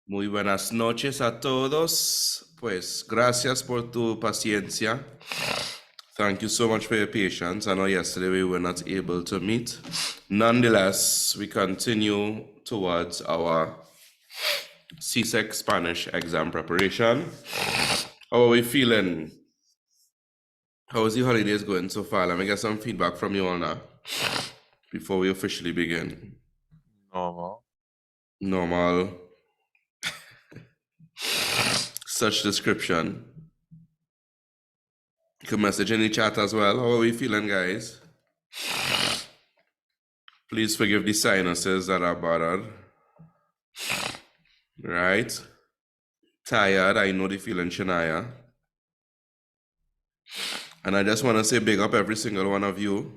Muy buenas noches a todos. Pues gracias por tu paciencia. Thank you so much for your patience. I know yesterday we were not able to meet. Nonetheless, we continue towards our Csec Spanish exam preparation. How are we feeling? How is the holidays going so far? Let me get some feedback from you all now before we officially begin. Normal. Normal. Such description. You can message in the chat as well. How are we feeling, guys? Please forgive the sinuses that are bothered. Right? Tired. I know the feeling, Shania. And I just want to say big up every single one of you.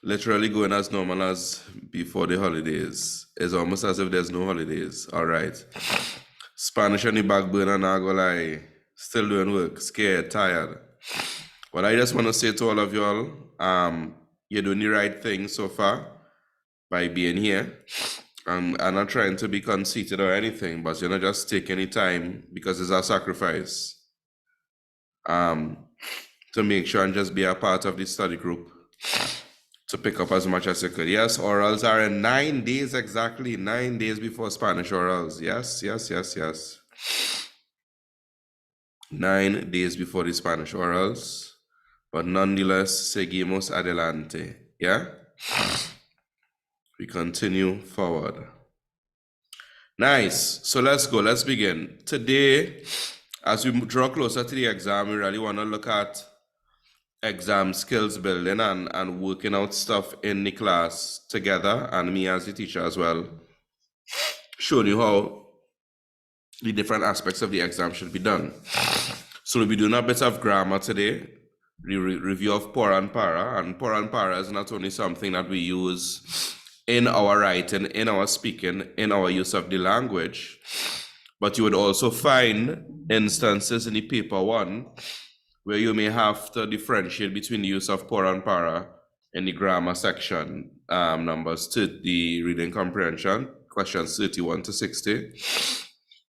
Literally going as normal as before the holidays. It's almost as if there's no holidays. All right. Spanish on the back burner, not gonna lie. Still doing work. Scared, tired. But I just want to say to all of y'all, you're doing the right thing so far by being here. I'm not trying to be conceited or anything, but you're not just taking any time because it's a sacrifice. To make sure and just be a part of the study group to pick up as much as you could. Yes, orals are in 9 days exactly, 9 days before Spanish orals. Yes. 9 days before the Spanish orals, but nonetheless, seguimos adelante. Yeah? We continue forward. Nice. So let's go. Let's begin. Today, as we draw closer to the exam, we really want to look at exam skills building and working out stuff in the class together, and me as the teacher as well, showing you how the different aspects of the exam should be done. So we'll be doing a bit of grammar today, review of por and para, and por and para is not only something that we use in our writing, in our speaking, in our use of the language, but you would also find instances in the paper one where you may have to differentiate between the use of por and para in the grammar section, numbers 30, reading comprehension, questions 31 to 60.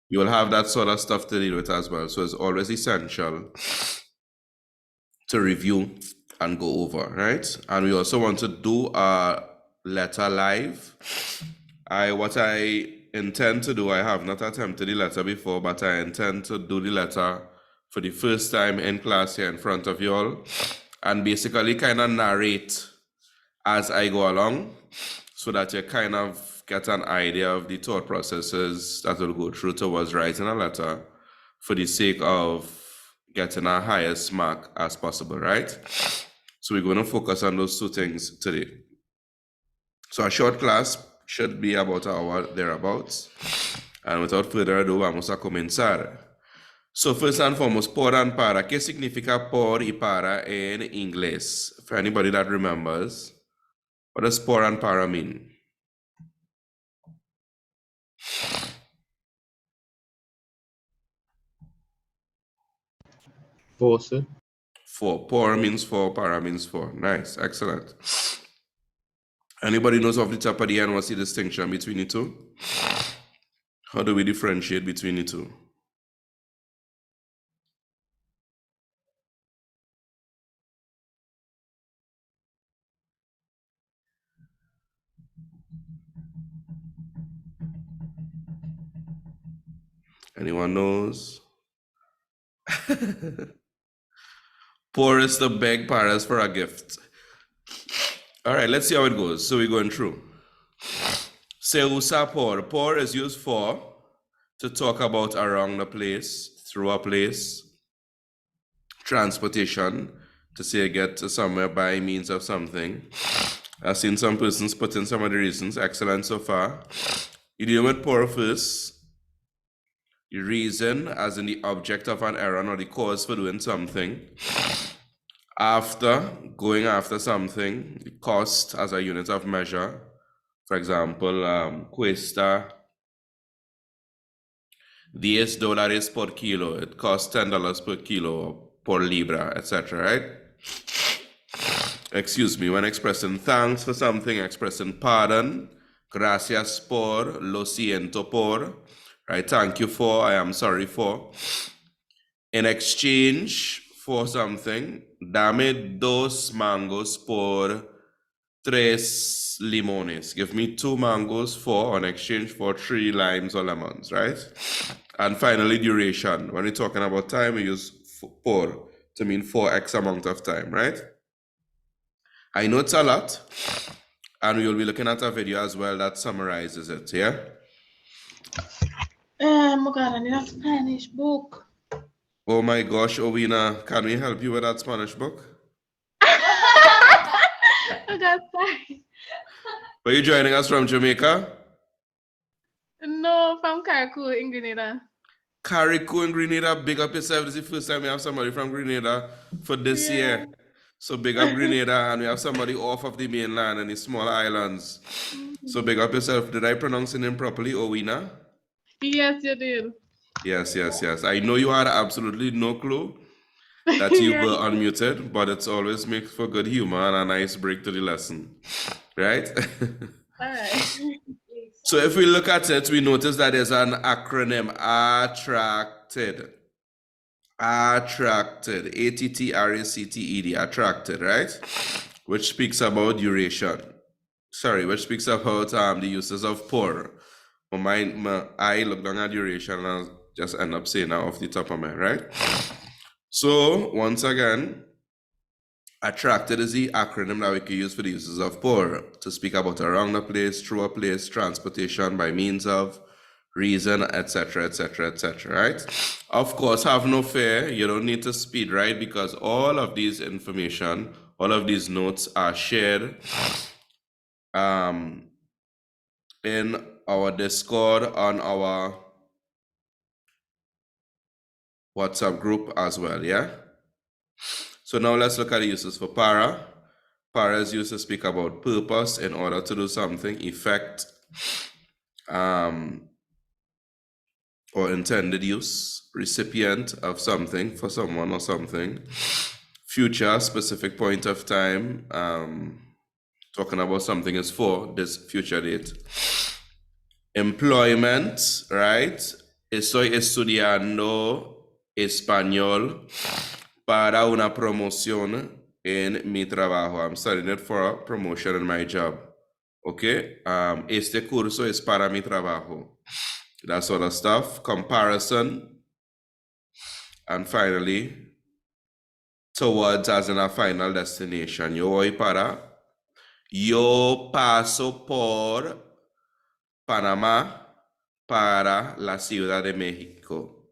You will have that sort of stuff to deal with as well. So it's always essential to review and go over, right? And we also want to do a letter live. What I intend to do, I have not attempted the letter before, but I intend to do the letter for the first time in class here in front of you all, and basically kind of narrate as I go along so that you kind of get an idea of the thought processes that will go through towards writing a letter for the sake of getting our highest mark as possible, right? So we're going to focus on those two things today. So a short class should be about an hour thereabouts. And without further ado, vamos a comenzar. So first and foremost, por and para. ¿Qué significa por y para en inglés? For anybody that remembers, what does por and para mean? For, sir. For. Por means for, para means for. Nice, excellent. Anybody knows off the top of the end what's the distinction between the two? How do we differentiate between the two? Anyone knows? Por is to beg, para is for a gift. All right, let's see how it goes. So we're going through. Se usa por. Por is used for to talk about around the place, through a place. Transportation, to say get to somewhere by means of something. I've seen some persons put in some of the reasons. Excellent so far. You deal with por first. The reason, as in the object of an errand or the cause for doing something. After, going after something, the cost as a unit of measure. For example, cuesta $10 per kilo. It costs $10 per kilo, per libra, etc., right? Excuse me, when expressing thanks for something, expressing pardon, gracias por, lo siento por, right? Thank you for, I am sorry for. In exchange for something, dame dos mangos por 3 limones. Give me 2 mangoes for, in exchange for 3 limes or lemons, right? And finally, duration. When we're talking about time, we use por to mean for X amount of time, right? I know it's a lot, and we will be looking at a video as well that summarizes it, yeah? Oh God, I need a Spanish book. Oh my gosh, Owina, can we help you with that Spanish book? Oh God, sorry. Are you joining us from Jamaica? No, from Caracou in Grenada. Carrico in Grenada, big up yourself. This is the first time we have somebody from Grenada for this year. So big up Grenada, and we have somebody off of the mainland and the small islands. So big up yourself. Did I pronounce your name properly, Owina? Yes, you did. Yes. I know you had absolutely no clue that you were unmuted, but it's always makes for good humor and a nice break to the lesson, right? All right. So if we look at it, we notice that there's an acronym, attracted. Attracted, A-T-T-R-A-C-T-E-D, attracted, right? Which speaks about duration. Sorry, which speaks about the uses of por. I look down at duration and I just end up saying that off the top of my head, right? So once again, attracted is the acronym that we can use for the uses of por to speak about around a place, through a place, transportation by means of, reason, etc., right? Of course, have no fear. You don't need to speed, right? Because all of these information, all of these notes are shared in our Discord, on our WhatsApp group as well, yeah? So now let's look at the uses for para. Para is used to speak about purpose, in order to do something, effect, or intended use, recipient of something, for someone or something, future, specific point of time, talking about something is for this future date. Employment, right? Estoy estudiando español para una promoción en mi trabajo. I'm studying it for a promotion in my job. Okay? Este curso es para mi trabajo. That sort of stuff. Comparison. And finally, towards, as in a final destination. Yo voy para. Yo paso por Panamá para la Ciudad de México.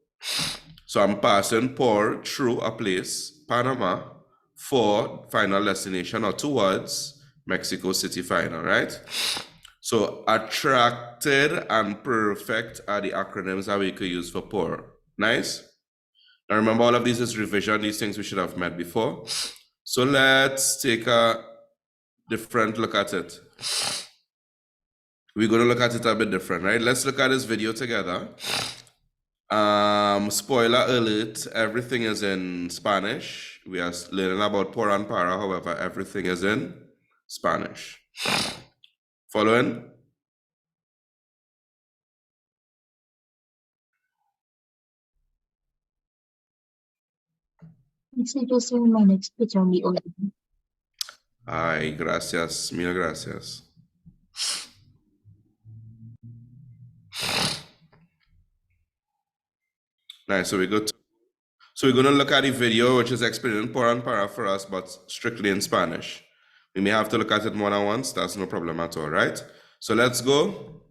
So I'm passing por, through a place, Panama, for final destination or towards Mexico City final, right? So attracted and perfect are the acronyms that we could use for por. Nice? Now remember, all of these is revision. These things we should have met before. So let's take a different look at it. We're going to look at it a bit different, right? Let's look at this video together. Spoiler alert, everything is in Spanish. We are learning about por and para, however, everything is in Spanish. Following? Ay, gracias, mil gracias. Nice, so we're good. So we're going to look at the video, which is explaining por and para for us, but strictly in Spanish. We may have to look at it more than once. That's no problem at all, right? So let's go.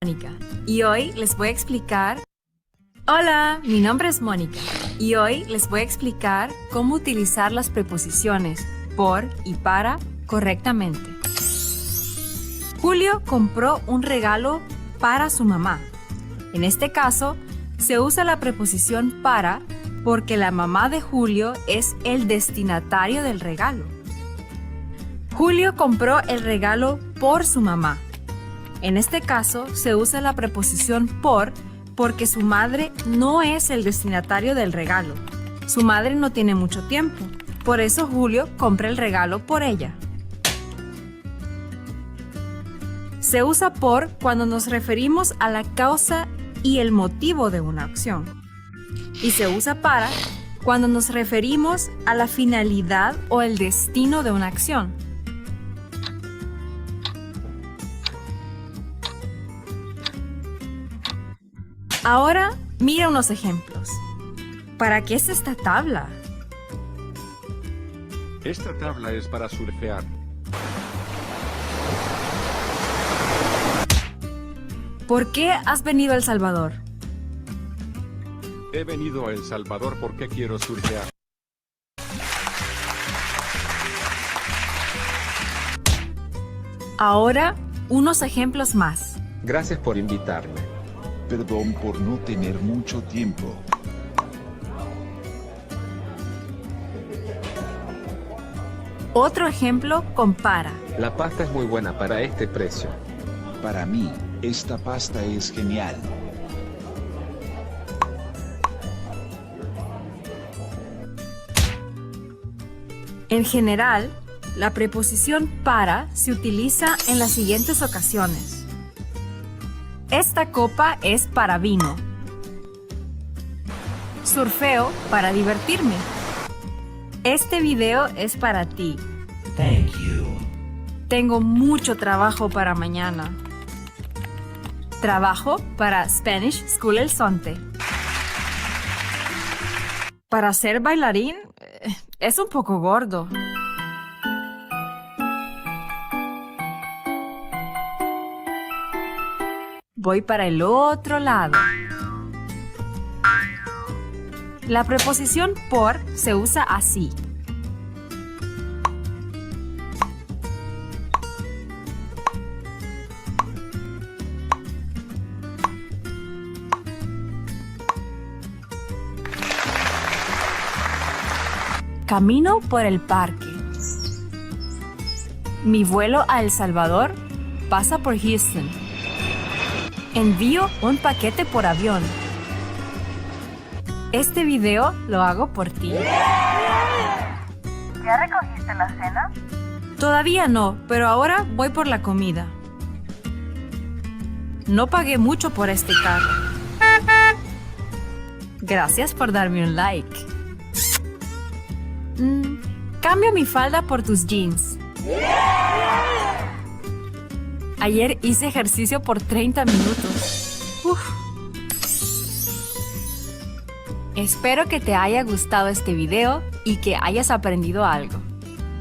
Mónica. Y hoy les voy a explicar... Hola, mi nombre es Mónica. Y hoy les voy a explicar cómo utilizar las preposiciones por y para correctamente. Julio compró un regalo para su mamá. En este caso, se usa la preposición para porque la mamá de Julio es el destinatario del regalo. Julio compró el regalo por su mamá. En este caso, se usa la preposición por porque su madre no es el destinatario del regalo. Su madre no tiene mucho tiempo, por eso Julio compra el regalo por ella. Se usa por cuando nos referimos a la causa y el motivo de una acción. Y se usa para cuando nos referimos a la finalidad o el destino de una acción. Ahora, mira unos ejemplos. ¿Para qué es esta tabla? Esta tabla es para surfear. ¿Por qué has venido a El Salvador? He venido a El Salvador porque quiero surfear. Ahora, unos ejemplos más. Gracias por invitarme. Perdón por no tener mucho tiempo. Otro ejemplo con para. La pasta es muy buena para este precio. Para mí, esta pasta es genial. En general, la preposición para se utiliza en las siguientes ocasiones. Esta copa es para vino. Surfeo para divertirme. Este video es para ti. Thank you. Tengo mucho trabajo para mañana. Trabajo para Spanish School El Sonte. Para ser bailarín, es un poco gordo. Voy para el otro lado. La preposición por se usa así. Camino por el parque. Mi vuelo a El Salvador pasa por Houston. Envío un paquete por avión. Este video lo hago por ti. ¿Ya recogiste la cena? Todavía no, pero ahora voy por la comida. No pagué mucho por este carro. Gracias por darme un like. Cambio mi falda por tus jeans. Ayer hice ejercicio por 30 minutos. Uf. Espero que te haya gustado este video y que hayas aprendido algo.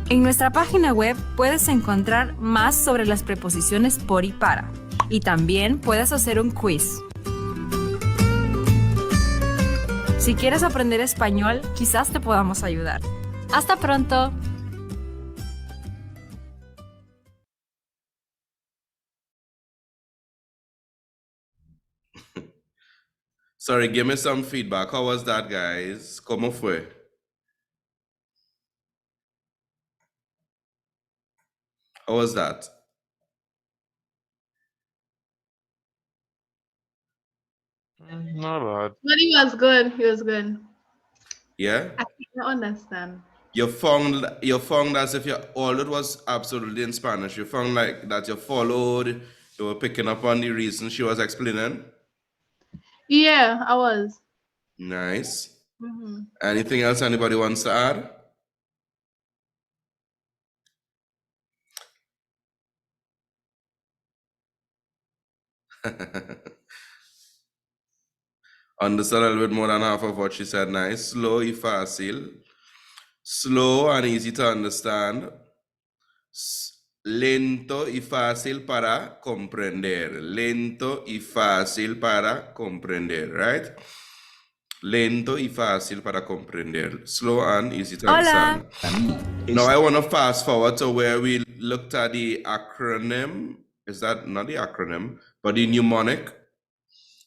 En nuestra página web puedes encontrar más sobre las preposiciones por y para. Y también puedes hacer un quiz. Si quieres aprender español, quizás te podamos ayudar. ¡Hasta pronto! Sorry, give me some feedback. How was that, guys? ¿Cómo fue? How was that? Not bad. But he was good. He was good. Yeah? I can't understand. You found as if all it was absolutely in Spanish. You found like that you followed, you were picking up on the reason she was explaining. Yeah, I was. Nice. Mm-hmm. Anything else anybody wants to add? Understood a little bit more than half of what she said. Nice. Slow y fácil. Slow and easy to understand. Lento y fácil para comprender. Lento y fácil para comprender, right? Lento y fácil para comprender. Slow and easy to Hola. understand. Para mí, Now I want to fast forward to where we looked at the acronym. Is that not the acronym, but the mnemonic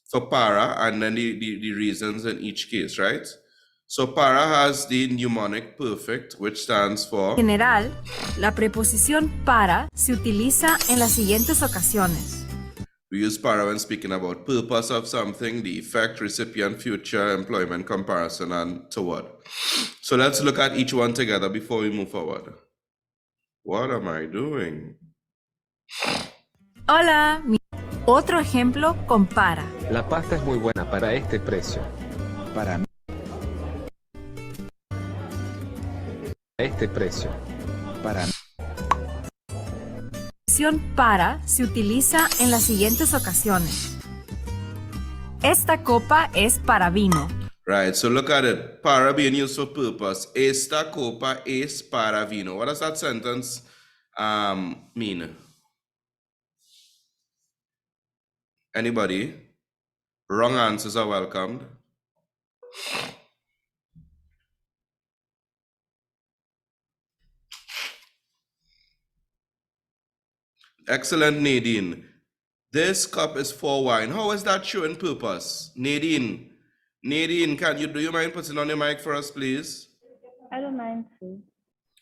for para, and then the reasons in each case, right? So para has the mnemonic perfect, which stands for. En general, la preposición para se utiliza en las siguientes ocasiones. We use para when speaking about purpose of something, the effect, recipient, future, employment, comparison, and toward. So let's look at each one together before we move forward. What am I doing? Hola. Otro ejemplo con para. La pasta es muy buena para este precio. Para mí, Este precio. para mí, La expresión para se utiliza en las siguientes ocasiones. Esta copa es para vino. Right, so look at it. Para being used for purpose. Esta copa es para vino. What does that sentence mean? Anybody? Wrong answers are welcomed. Excellent, Nadine. This cup is for wine. How is that showing purpose? Nadine, do you mind putting on your mic for us, please? I don't mind too.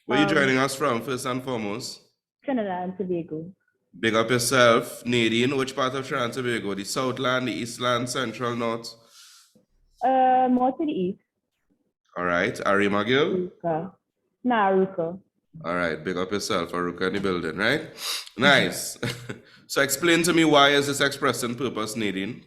Where are you joining us from, first and foremost? Trinidad and Tobago. Big up yourself. Nadine, which part of Trinidad and Tobago? The Southland, the Eastland, Central, North? More to the east. All right. Arima Gill? Aruka. Nah, Aruka. All right. Big up yourself, Aruka in the building, right? Nice. So explain to me, why is this expressing purpose, Nadine?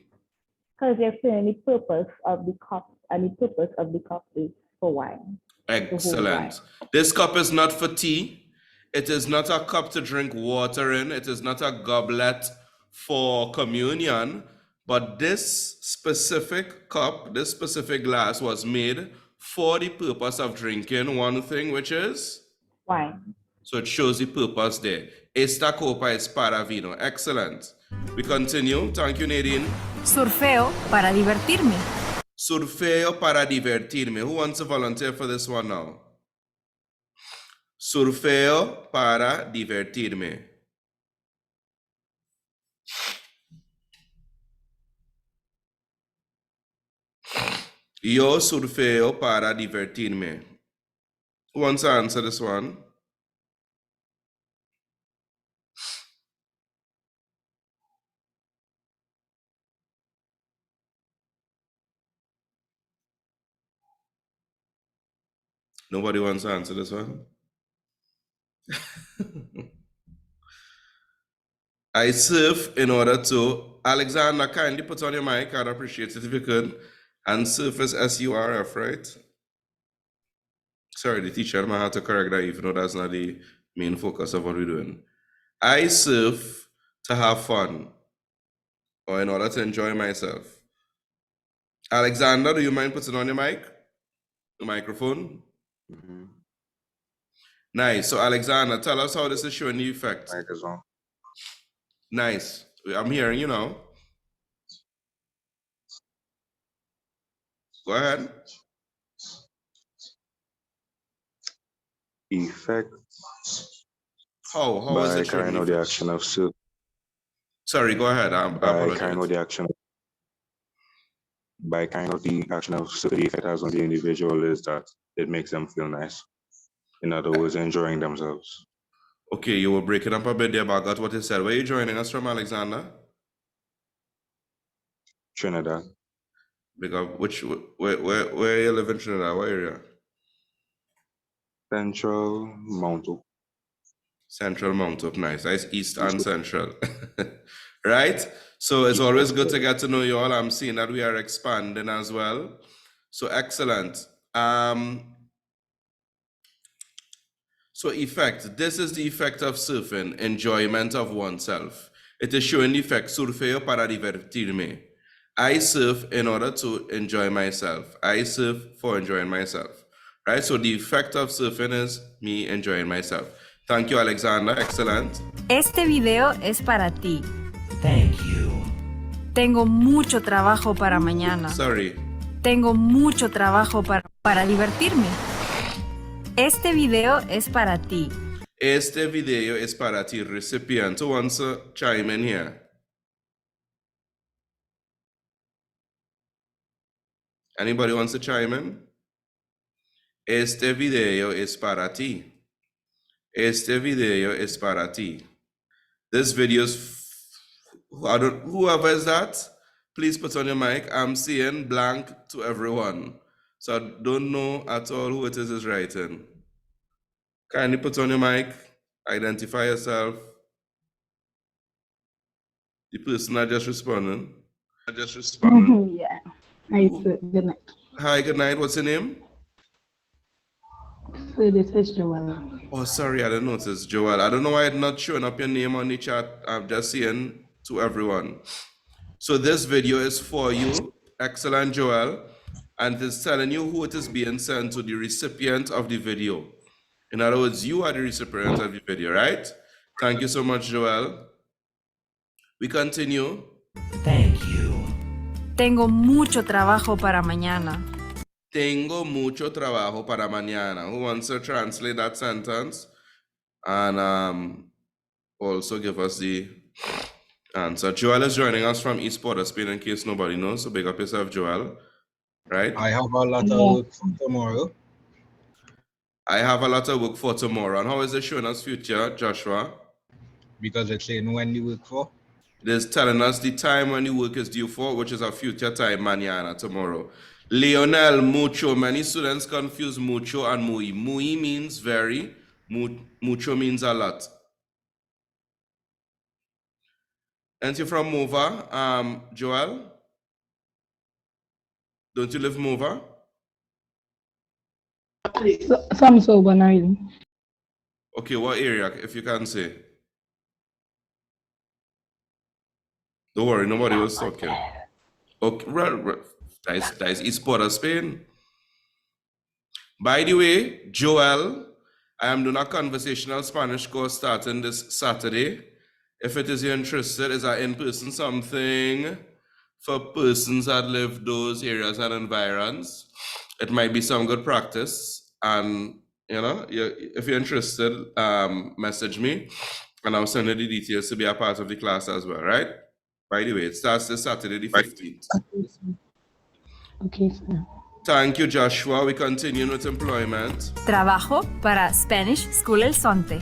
Because you're saying the purpose of the cup, and the purpose of the cup is for wine. Excellent. This cup is not for tea. It is not a cup to drink water in. It is not a goblet for communion. But this specific cup, this specific glass was made for the purpose of drinking one thing, which is? Wine. So it shows the purpose there. Esta copa es para vino. Excellent. We continue. Thank you, Nadine. Surfeo para divertirme. Surfeo para divertirme. Who wants to volunteer for this one now? Surfeo para divertirme. Yo surfeo para divertirme. Who wants to answer this one? Nobody wants to answer this one? I surf in order to. Alexander, kindly put on your mic. I'd appreciate it if you could. And surf is SURF, right? Sorry, the teacher might have to correct that, even though that's not the main focus of what we're doing. I surf to have fun, or in order to enjoy myself. Alexander, do you mind putting on your mic? The microphone? Nice. So, Alexander, tell us how this is showing the effect. Mic is on. Nice. I'm hearing you now. Go ahead. Effect How is by it showing carrying the out the effect? action of surf. Sorry, go ahead. I By carrying out apologize. the action. By carrying out the action of surf, the effect has on the individual is that it makes them feel nice. In other words, enjoying themselves. Okay, you were breaking up a bit there, but I got what you said. Where are you joining us from, Alexander? Trinidad. Because where you live in Trinidad? What area? Central Mountain. Central Mount Up. Nice. That's East and Central. Right? So it's always good to get to know you all. I'm seeing that we are expanding as well. So excellent. So effect. This is the effect of surfing, enjoyment of oneself. It is showing the effect surfeo para divertirme. I surf in order to enjoy myself. I surf for enjoying myself. Right? So the effect of surfing is me enjoying myself. Thank you, Alexander. Excellent. Este video es para ti. Thank you. Tengo mucho trabajo para mañana. Sorry. Tengo mucho trabajo para divertirme. Este video es para ti. Este video es para ti, recipient. Who wants to chime in here? Anybody wants to chime in? Este video es para ti. Este video es para ti. This video is, whoever is that, please put on your mic. I'm seeing blank to everyone. So I don't know at all who it is writing. Kindly put on your mic, identify yourself. The person that just responding. I just responded. Yeah. Hi, sir. Good night. Hi, good night. What's your name? So this is Joanna. Oh, sorry, I didn't notice, Joel. I don't know why it's not showing up your name on the chat. I'm just saying to everyone. So this video is for you, excellent Joel, and it is telling you who it is being sent to, the recipient of the video. In other words, you are the recipient of the video, right? Thank you so much, Joel. We continue. Tengo mucho trabajo para mañana. Tengo mucho trabajo para mañana. Who wants to translate that sentence? And also give us the answer. Joel is joining us from East Port of Spain, in case nobody knows. So big up yourself, Joel. Right? I have a lot of work for tomorrow. I have a lot of work for tomorrow. And how is it showing us future, Joshua? Because it's saying when you work for. It is telling us the time when the work is due for, which is a future time, mañana, tomorrow. Lionel, mucho. Many students confuse mucho and muy. Muy means very. Mucho means a lot. And you're from Mova, Joel? Don't you live Mova? Some sober, not really. Okay, what area, if you can say? Don't worry, nobody was talking. Okay, right. That is East Port of Spain. By the way, Joel, I am doing a conversational Spanish course starting this Saturday. If it is interested, it's an in-person something for persons that live those areas and environs. It might be some good practice. And, you know, if you're interested, message me and I'll send you the details to be a part of the class as well, right? By the way, it starts this Saturday, the 15th. Okay, sir. Thank you, Joshua. We continue with employment. Trabajo para Spanish School El Sonte.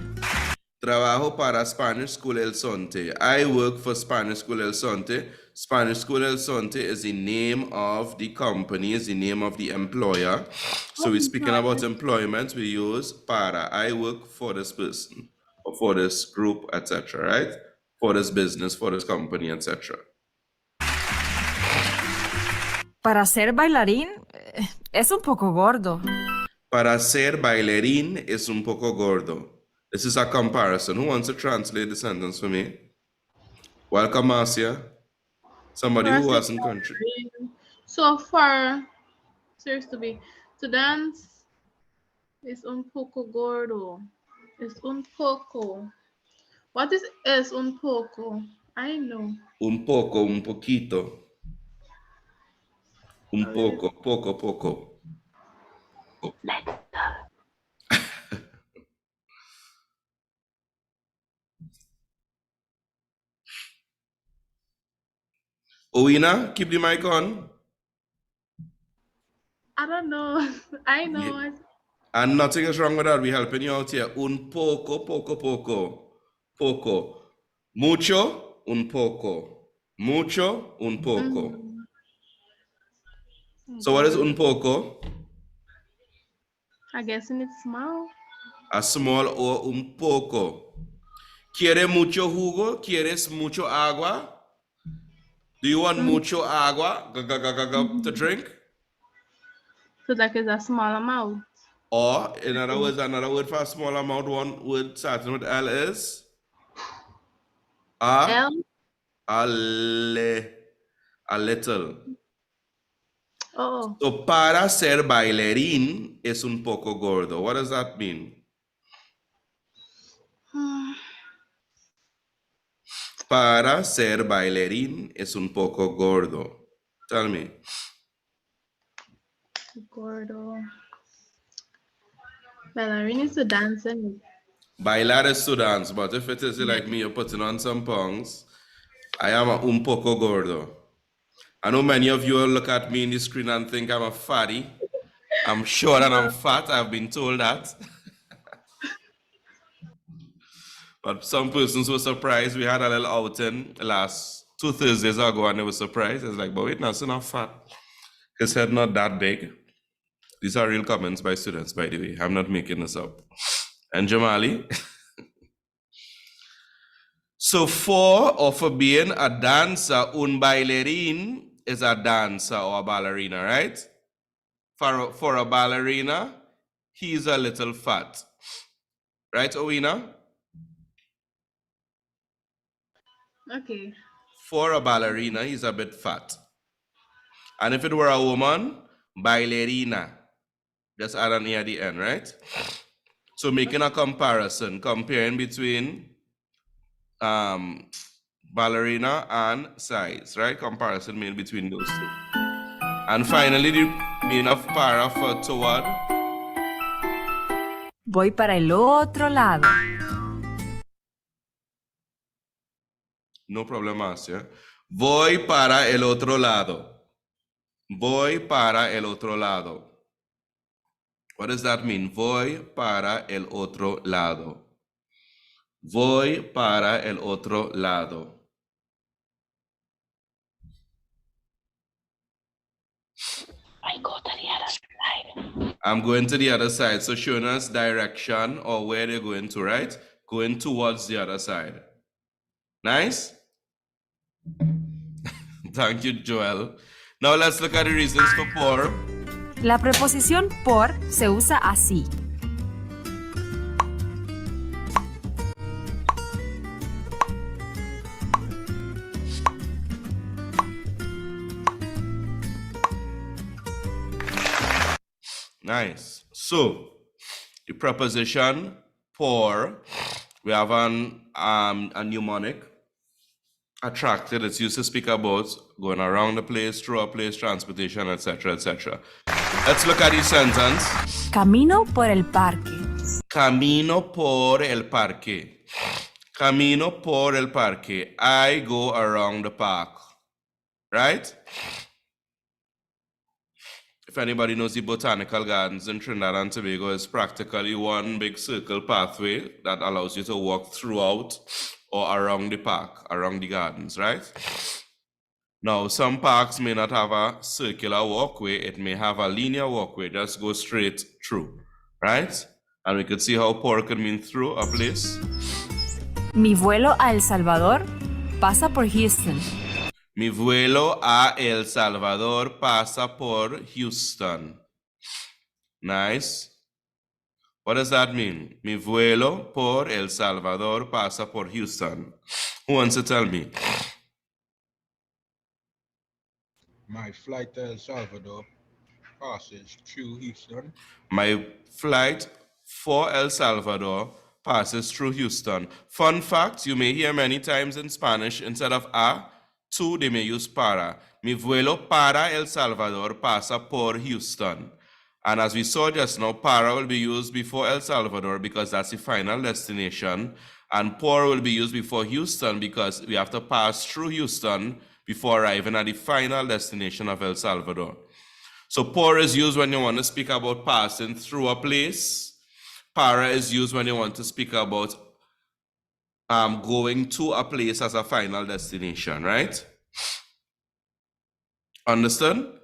Trabajo para Spanish School El Sonte. I work for Spanish School El Sonte. Spanish School El Sonte is the name of the company, is the name of the employer. So we're speaking about employment, we use para. I work for this person, or for this group, etc., right? For this business, for this company, etc. Para ser bailarín es un poco gordo. Para ser bailarín es un poco gordo. This is a comparison. Who wants to translate the sentence for me? Welcome, Marcia. Somebody who hasn't contributed. So far, seriously, to dance es un poco gordo. Es un poco. What is es un poco? I know. Un poco, un poquito. Un poco, poco. Owina, keep the mic on. I don't know. I know. Yeah. And nothing is wrong with that. We're helping you out here. Un poco. Poco. Mucho, un poco. Mucho, un poco. So what is un poco? I guess it's small. A small or un poco. ¿Quiere mucho jugo? ¿Quieres mucho agua? Do you want mucho agua to drink? So that is a small amount. Or, in other words, another word for a small amount, one word starting with L is? L? A little. Oh. So, para ser bailarín es un poco gordo. What does that mean? Para ser bailarín es un poco gordo. Tell me. Gordo. Bailarín is to dance, and Bailar is to dance, but if it is like me, you're putting on some pounds, I am un poco gordo. I know many of you will look at me in the screen and think I'm a fatty. I'm short and I'm fat, I've been told that. But some persons were surprised. We had a little outing last 2 Thursdays ago and they were surprised. It's like, but wait, now, it's not fat. His head not that big. These are real comments by students, by the way. I'm not making this up. And Jamali. So for being a dancer, un bailarín is a dancer or a ballerina, right? For a ballerina, he's a little fat. Right, Owina? Okay. For a ballerina, he's a bit fat. And if it were a woman, bailarina. Just add an E at the end, right? So making a comparison, comparing between ballerina and size, right? Comparison made between those two. And finally, the meaning of para for toward. Voy para el otro lado. No problem, Marcia. Voy para el otro lado. Voy para el otro lado. What does that mean? Voy para el otro lado. Voy para el otro lado. I go to the other side. I'm going to the other side. So showing us direction or where they're going to, right? Going towards the other side. Nice? Thank you, Joel. Now let's look at the reasons for por. La preposición por se usa así. Nice. So the preposition por, we have a mnemonic. Attracted, it's used to speak about going around the place, through a place, transportation, etc., etc. Let's look at the sentence. Camino por el parque. Camino por el parque. Camino por el parque. I go around the park. Right? If anybody knows the botanical gardens in Trinidad and Tobago, it's practically one big circle pathway that allows you to walk throughout or around the park, around the gardens, right? Now, some parks may not have a circular walkway. It may have a linear walkway. Just go straight through, right? And we could see how por could mean through a place. Mi vuelo a El Salvador pasa por Houston. Mi vuelo a El Salvador pasa por Houston. Nice. What does that mean? Mi vuelo por El Salvador pasa por Houston. Who wants to tell me? My flight to El Salvador passes through Houston. My flight for El Salvador passes through Houston. Fun fact, you may hear many times in Spanish, instead of a, to, they may use para. Mi vuelo para El Salvador pasa por Houston. And as we saw just now, para will be used before El Salvador because that's the final destination. And por will be used before Houston because we have to pass through Houston before arriving at the final destination of El Salvador. So por is used when you want to speak about passing through a place. Para is used when you want to speak about going to a place as a final destination, right? Understood?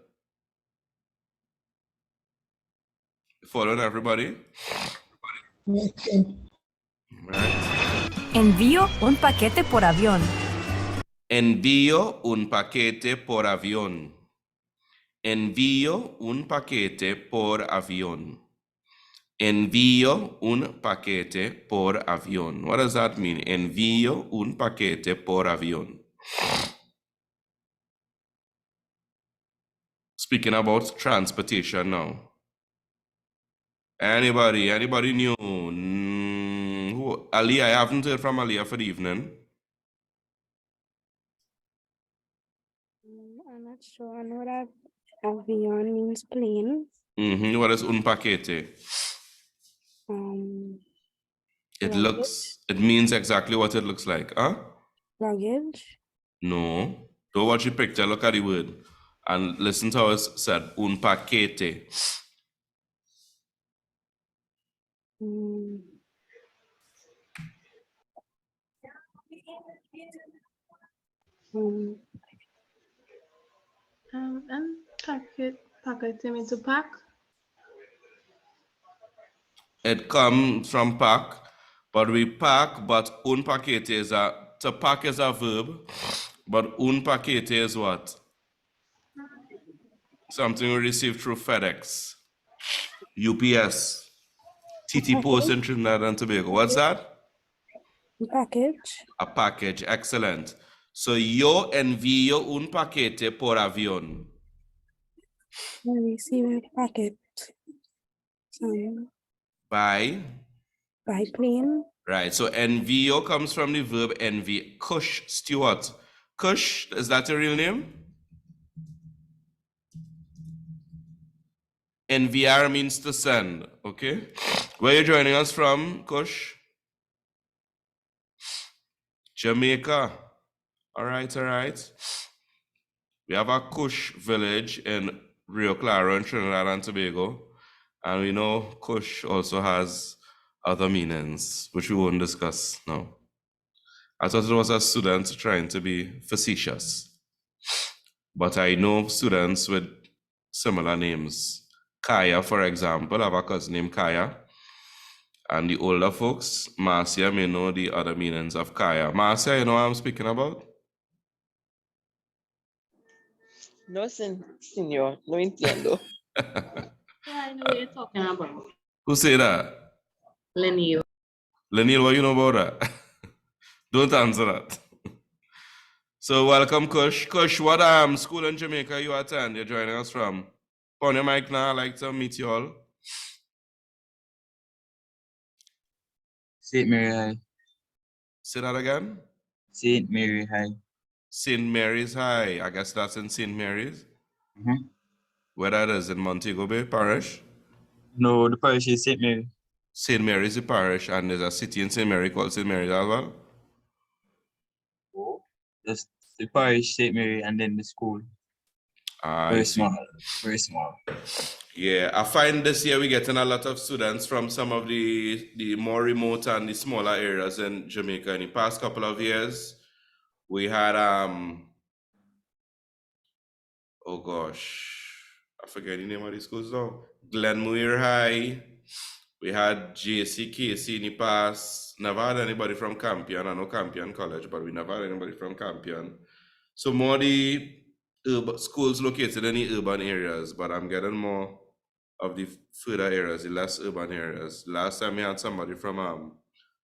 Following everybody? Right. Envío un paquete por avión. Envío un paquete por avión. Envío un paquete por avión. Envío un paquete por avión. What does that mean? Envío un paquete por avión. Speaking about transportation now. Anybody new? Ali, I haven't heard from Aliyah for the evening. I'm not sure. I know that avion means plane. What is un paquete? It means exactly what it looks like, huh? Luggage. No. Don't watch the picture, look at the word. And listen to how it's said, un paquete. And packet means to pack. It comes from pack, but we pack, but un paquete is a To pack is a verb, but un paquete is what? Something we receive through FedEx, UPS, TT Post in Trinidad and Tobago. What's that? Package. A package. Excellent. So yo envío un paquete por avión. I receive a packet. By plane. right. So envío comes from the verb envy. Kush Stewart. Kush, is that your real name? Enviar means to send. Okay. Where are you joining us from, Kush? Jamaica. All right, all right. We have a Kush village in Rio Claro in Trinidad and Tobago. And we know Kush also has other meanings, which we won't discuss now. I thought it was a student trying to be facetious. But I know students with similar names. Kaya, for example, I have a cousin named Kaya. And the older folks, Marcia, may know the other meanings of Kaya. Marcia, you know what I'm speaking about? No, señor, no entiendo. Yeah, I know what you're talking about. Who say that? Lenny. Lenil, what you know about that? Don't answer that. So welcome, Kush. Kush, what school in Jamaica you attend? You're joining us from? On your mic now, I'd like to meet you all. St. Mary High. Say that again? St. Mary High. St. Mary's High. I guess that's in St. Mary's. Mm-hmm. Where that is, in Montego Bay Parish? No, the parish is St. Mary. St. Mary's the parish, and there's a city in St. Mary called St. Mary's as well? That's the parish, St. Mary, and then the school. Very small. Very small. Yeah, I find this year we're getting a lot of students from some of the more remote and the smaller areas in Jamaica. In the past couple of years, we had oh gosh, I forget the name of the schools now. Glenmuir High. We had JCKC in the past. Never had anybody from Campion. I know Campion College, but we never had anybody from Campion. So more the schools located in the urban areas, but I'm getting more of the further areas, the less urban areas. Last time we had somebody from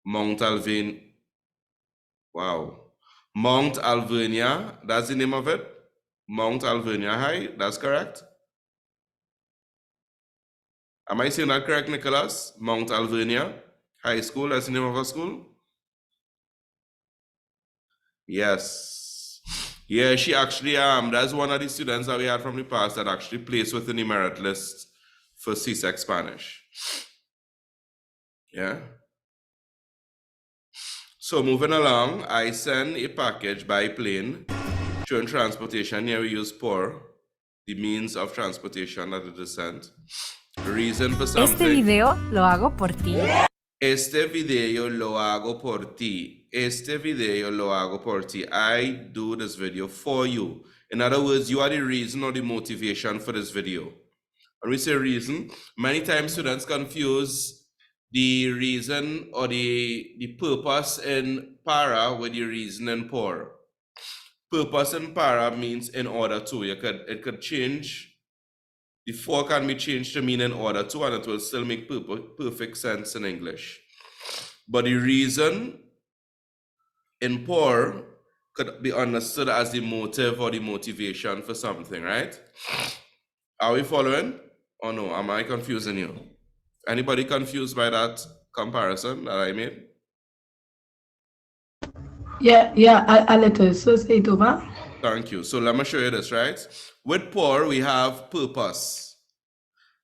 Mount Alvernia. Wow. Mount Alvernia, that's the name of it? Mount Alvernia High, that's correct? Am I saying that correct, Nicholas? Mount Alvernia High School, that's the name of our school? Yes. Yeah, she actually, that's one of the students that we had from the past that actually placed within the merit list for Csec Spanish. Yeah. So moving along, I send a package by plane. During transportation, here we use por, the means of transportation that it is sent. Reason for something. Este video lo hago por ti. Este video lo hago por ti. Este video lo hago por ti. I do this video for you. In other words, you are the reason or the motivation for this video. When we say reason, many times students confuse the reason or the purpose in para with the reason in por. Purpose in para means in order to. It could change. The for can be changed to mean in order to, and it will still make perfect sense in English. But the reason in por could be understood as the motive or the motivation for something, right? Are we following? Or no? Am I confusing you? Anybody confused by that comparison that I made? Yeah, a little. So say it over. Thank you. So let me show you this, right? With por, we have purpose.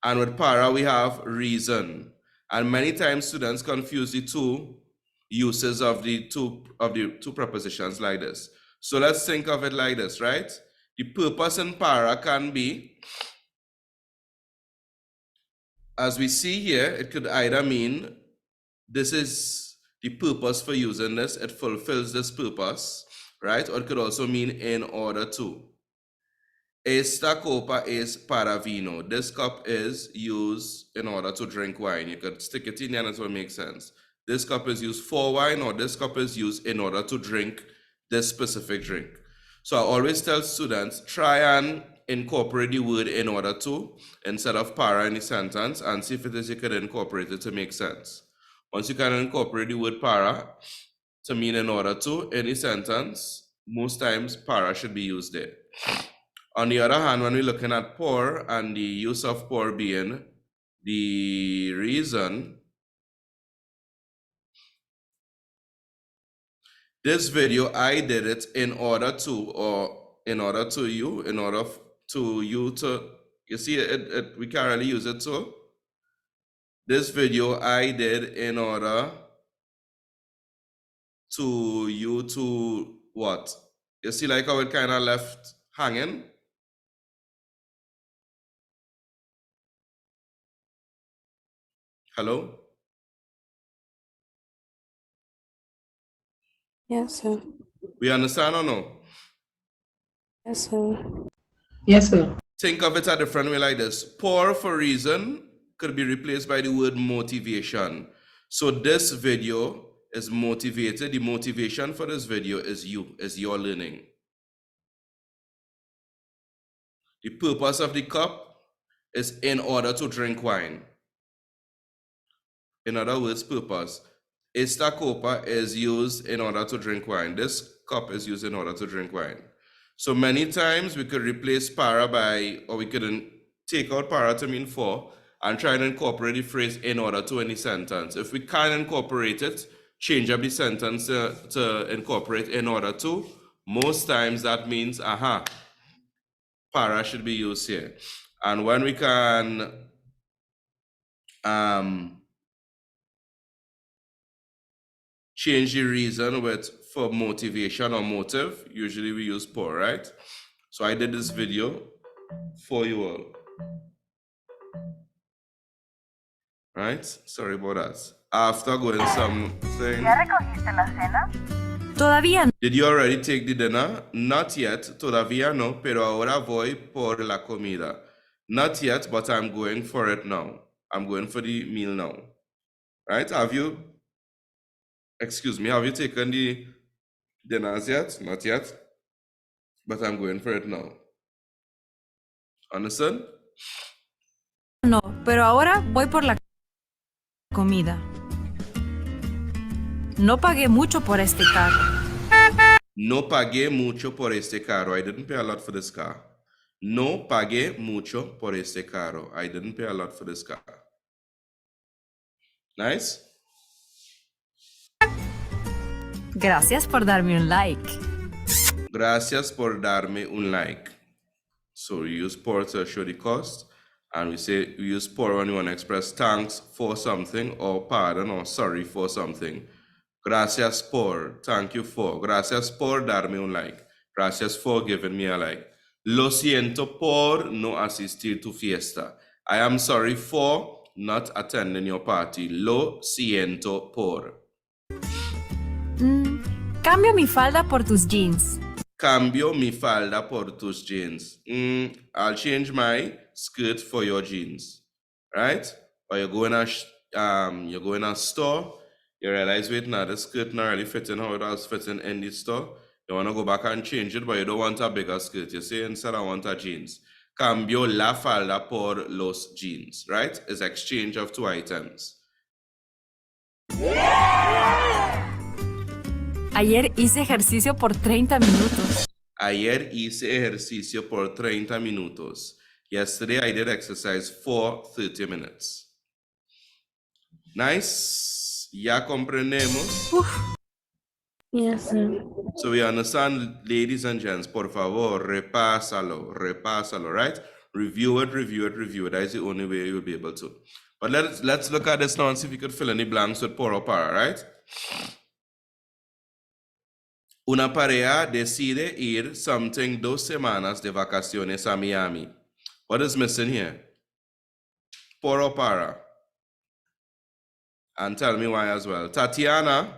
And with para, we have reason. And many times students confuse the two uses of the two prepositions like this. So let's think of it like this, right? The purpose in para can be, as we see here, it could either mean this is the purpose for using this, it fulfills this purpose, right? Or it could also mean in order to. Esta copa es para vino. This cup is used in order to drink wine. You could stick it in and it will make sense. this cup is used for wine, or this cup is used in order to drink this specific drink. So I always tell students, try and incorporate the word in order to instead of para in the sentence, and see if it is you can incorporate it to make sense. Once you can incorporate the word para to mean in order to in the sentence, most times para should be used there. On the other hand, when we're looking at por and the use of por being the reason, this video, I did it in order to, or in order to you, in order to you to, you see, we can't really use it so. This video I did in order to you to what? You see like how it kind of left hanging? Hello? Yes, sir. We understand or no? Yes, sir. Yes, sir. Think of it a different way like this. Pour for reason could be replaced by the word motivation. So this video is motivated. The motivation for this video is you, is your learning. The purpose of the cup is in order to drink wine. In other words, purpose. Esta copa is used in order to drink wine. This cup is used in order to drink wine. So many times we could replace para by, or we could take out para to mean for, and try and incorporate the phrase in order to any sentence. If we can't incorporate it, change up the sentence to incorporate in order to. Most times that means, para should be used here. And when we can change the reason with for motivation or motive, usually we use por, right? So I did this video for you all. Right? Sorry about that. After going something. ¿Ya recogiste la cena? Todavía no. Did you already take the dinner? Not yet. Todavía no, pero ahora voy por la comida. Not yet, but I'm going for it now. I'm going for the meal now. Right? Have you taken the dinners yet? Not yet. But I'm going for it now. Understand? No, pero ahora voy por la comida. No pagué mucho por este carro. No pagué mucho por este carro. I didn't pay a lot for this car. No pagué mucho por este carro. I didn't pay a lot for this car. Nice? Gracias por darme un like. Gracias por darme un like. So we use por to show the cost. And we use por when you want to express thanks for something, or pardon or sorry for something. Gracias por, thank you for. Gracias por darme un like. Gracias for giving me a like. Lo siento por no asistir tu fiesta. I am sorry for not attending your party. Lo siento por. Cambio mi falda por tus jeans. Cambio mi falda por tus jeans. I'll change my skirt for your jeans. Right? Or you go in a store, you realize, wait, now the skirt not really fitting how it was fitting in the store. You want to go back and change it, but you don't want a bigger skirt. You say, instead, I want a jeans. Cambio la falda por los jeans. Right? It's exchange of two items. Ayer hice ejercicio por 30 minutos. Ayer hice ejercicio por 30 minutos. Yesterday I did exercise for 30 minutes. Nice. Ya comprendemos. Yes, sir. So we understand, ladies and gents, por favor, repásalo, right? Review it. That is the only way you'll be able to. But let's look at this now and see if we could fill any blanks with por o para, right? Una pareja decide ir something 2 semanas de vacaciones a Miami. What is missing here? Por o para? And tell me why as well. Tatiana.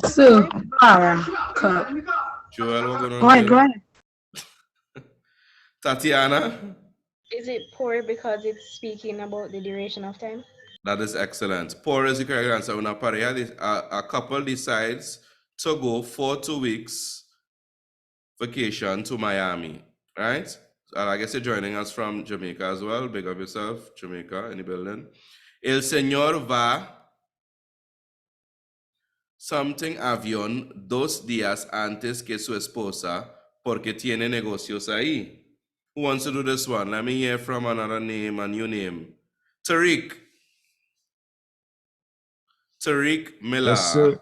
So, para cup. Joel, what going on? Go ahead. Tatiana. Is it poor because it's speaking about the duration of time? That is excellent. Por is the correct answer. Una pareja, a couple decides to go for 2 weeks vacation to Miami, right? I guess you're joining us from Jamaica as well. Big up yourself, Jamaica, in the building. El señor va something avión 2 días antes que su esposa porque tiene negocios ahí. Who wants to do this one? Let me hear from another name, a new name. Tariq. Tariq Miller. Yes, sir.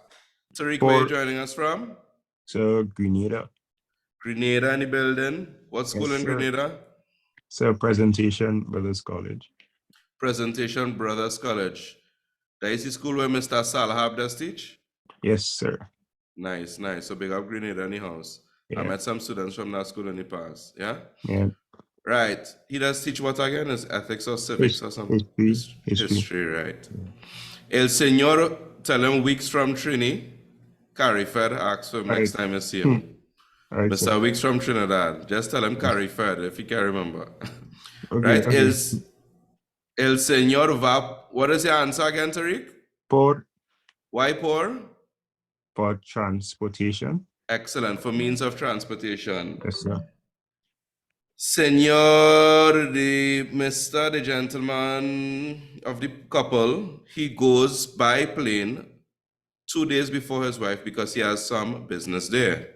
Tariq, where are you joining us from? So, Grenada. Grenada in the building. What school Yes, in sir. Grenada? So, Presentation Brothers College. Presentation Brothers College. That is the school where Mr. Salhab does teach? Yes, sir. Nice, nice. So big up Grenada in the house. I Yeah. met some students from that school in the past. Yeah? Yeah. Right. He does teach what again? Is ethics or civics or something? History, right. El Señor, tell him Weeks from Trini. Carrie Fed, ask him next time you see him. All right, Mr. sir. Weeks from Trinidad. Just tell him Carrie Fed if you can remember. Okay, Right? okay. El Señor va. What is your answer again, Tariq? Por Why poor? for transportation. Excellent. For means of transportation. Yes, sir. Senor, the gentleman of the couple, he goes by plane 2 days before his wife because he has some business there.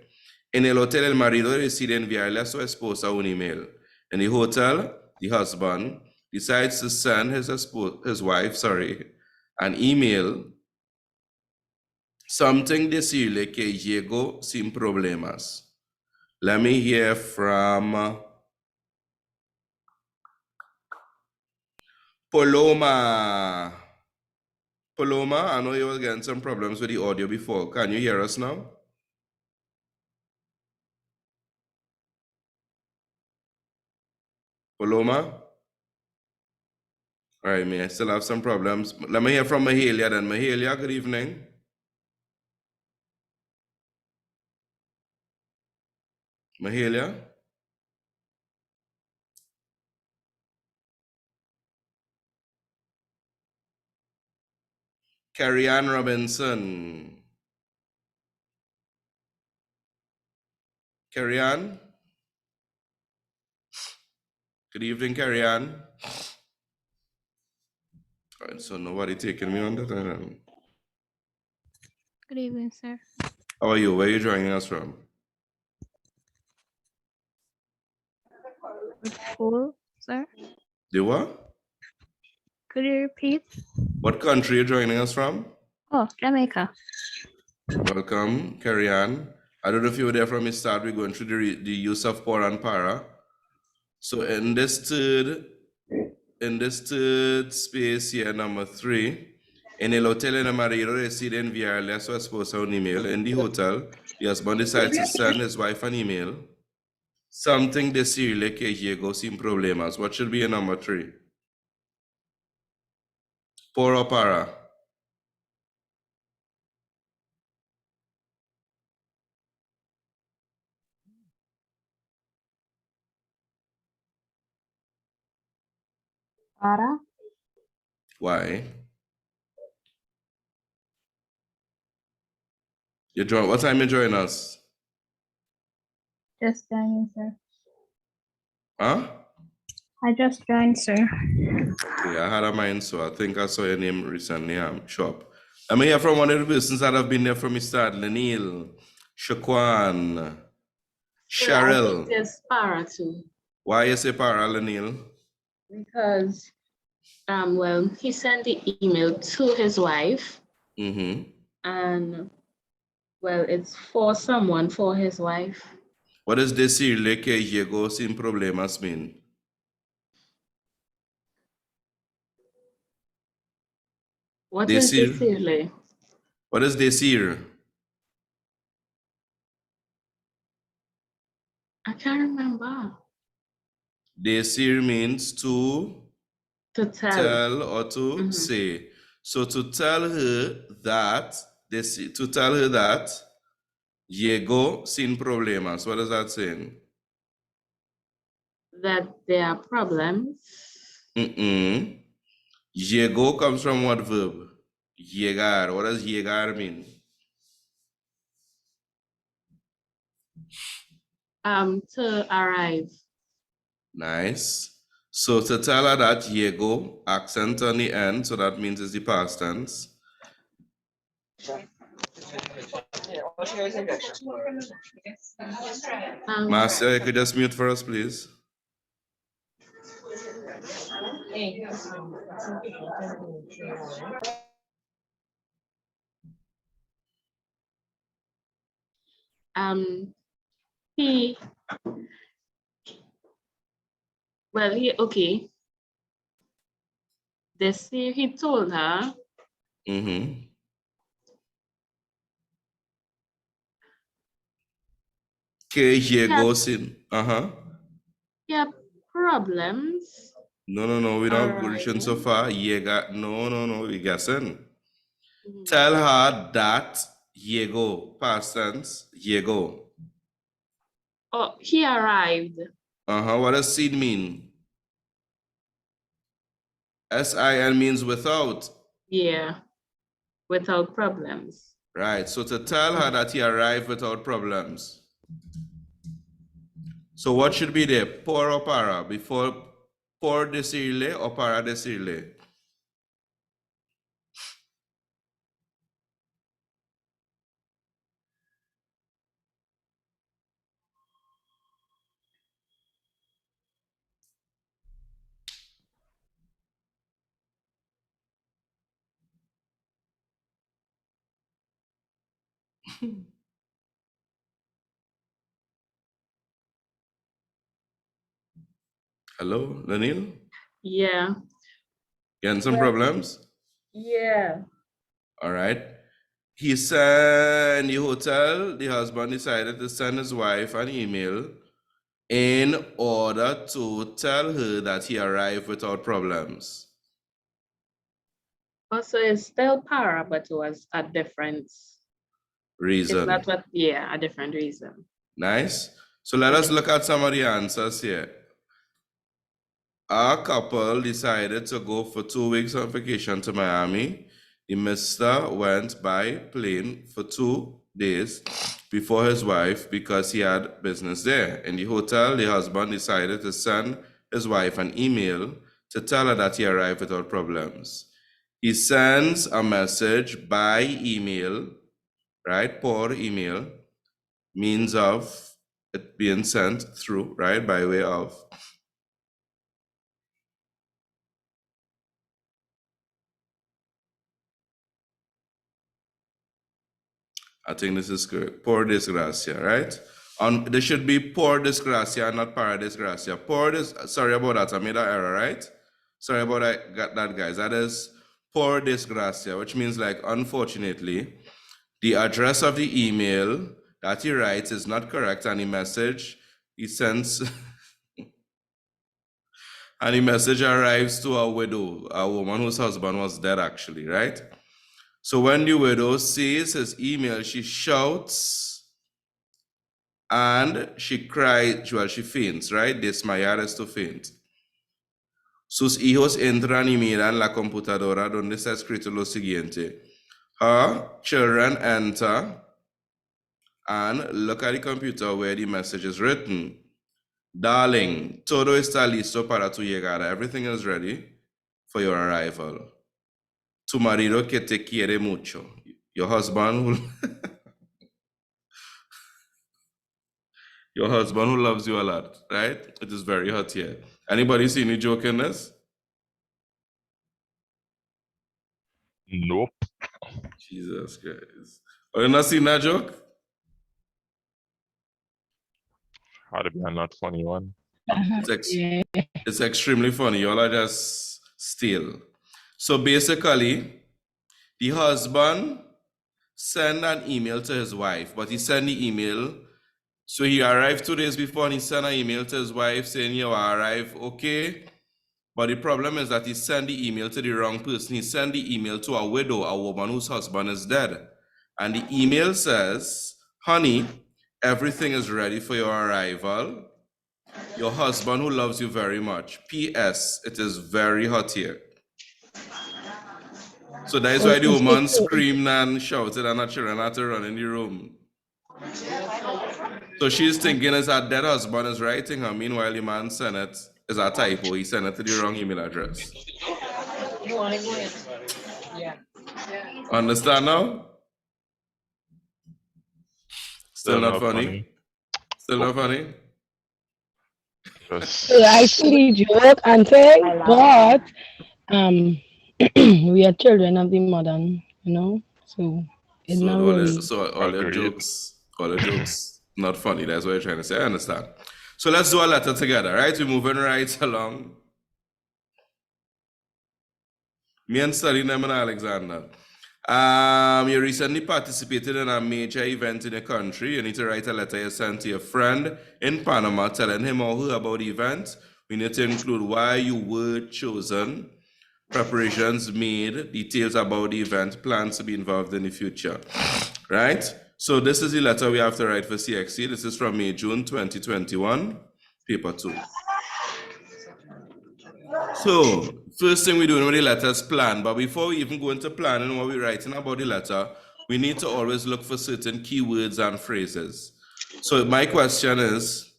En el hotel, el marido decide enviarle a su esposa un email. In the hotel, the husband decides to send his wife, an email, something decirle que llegó sin problemas. Let me hear from Paloma. Paloma, I know you were getting some problems with the audio before. Can you hear us now? Paloma? All right, I still have some problems. Let me hear from Mahalia then. Mahalia, good evening. Mahalia? Carrie Ann Robinson. Carrie Ann? Good evening, Carrie Ann. All right, so nobody taking me on that. Good evening, sir. How are you? Where are you joining us from? School, sir. The what? Could you repeat? What country are you joining us from? Oh, Jamaica. Welcome, Carrie Ann. I don't know if you were there from the start. We're going through the use of por and para. So in this third space here, number 3, en el hotel el marido decide enviarle a su esposa un email. In the hotel, the husband decides to send his wife an email. Something decirle que llegó sin problemas. What should be a number 3? Por or para? Para. Why? What time you join us? Just joining, sir. Huh? I just joined, sir. Okay, I had a mind, so I think I saw your name recently. Show up. I'm here from one of the persons that have been there from the start. Lenil, Shaquan, Cheryl. I think there's para too. Why you say para, Lenil? Because well, he sent the email to his wife, and well, it's for someone, for his wife. What does decirle que llegó sin problemas mean? What is decirle? What does decir? I can't remember. Decir means to tell or to say. So to tell her that, llegó sin problemas. What does that say? that there are problems. Llegó comes from what verb? Llegar. What does llegar mean? To arrive. Nice. So to tell her that llegó, accent on the end, so that means it's the past tense. Marcia, you could just mute for us, please. Okay. This year he told her. Que llegó sin. Yeah, problems. No, we're not reaching so far. Llega. No, we're guessing. Tell her that llegó, past tense, llegó. Oh, he arrived. What does sin mean? S-I-N means without. Yeah, without problems. Right, so to tell her that he arrived without problems. So what should be there? Por or para? Before por decirle or para decirle? Hello, Daniel? Yeah. Getting some problems? Yeah. All right. He said in the hotel, the husband decided to send his wife an email in order to tell her that he arrived without problems. Also, it's still para, but it was a different reason. It's not what, yeah, a different reason. Nice. So let us look at some of the answers here. Our couple decided to go for 2 weeks on vacation to Miami. The mister went by plane for 2 days before his wife because he had business there. In the hotel, the husband decided to send his wife an email to tell her that he arrived without problems. He sends a message by email, right? Por email, means of it being sent through, right? By way of. I think this is correct. Por desgracia, right? There should be por desgracia, not para desgracia. Sorry about that. I made that error, right? Sorry about that, guys. That is por desgracia, which means like, unfortunately, the address of the email that he writes is not correct, and the message he sends, and the message arrives to a widow, a woman whose husband was dead, actually, right? So when the widow sees his email, she shouts and she cries, well, she faints, right? Desmayar es to faint. Sus hijos entran y miran la computadora donde está escrito lo siguiente. Her children enter and look at the computer where the message is written. Darling, todo está listo para tu llegada. Everything is ready for your arrival. Tu marido que te quiere mucho. Your husband who your husband who loves you a lot, right? It is very hot here. Anybody see any joke in this? Nope. Jesus Christ. Oh, you not seen that joke? How to be a not funny one. It's extremely funny. Y'all are just still. So basically, the husband sent an email to his wife, but he sent the email. So he arrived 2 days before and he sent an email to his wife saying, you arrived, okay. But the problem is that he sent the email to the wrong person. He sent the email to a widow, a woman whose husband is dead. And the email says, honey, everything is ready for your arrival. Your husband who loves you very much. P.S. It is very hot here. So that is why the woman screamed and shouted and her children had to run in the room. So she's thinking is her dead husband is writing her. Meanwhile, the man sent it is a typo. He sent it to the wrong email address. Understand now? Still not funny? Still not funny? I see the joke and say, but we are children of the modern, so it's not really. All your jokes, not funny. That's what you're trying to say. I understand. So let's do a letter together, right? We're moving right along. Me and studying them and Alexander. You recently participated in a major event in the country. You need to write a letter you sent to your friend in Panama telling him or her about the event. We need to include why you were chosen, preparations made, details about the event, plans to be involved in the future. Right? So this is the letter we have to write for CXC. This is from May-June 2021, paper 2. So, first thing we do with the letter is plan. But before we even go into planning what we're writing about the letter, we need to always look for certain keywords and phrases. So my question is,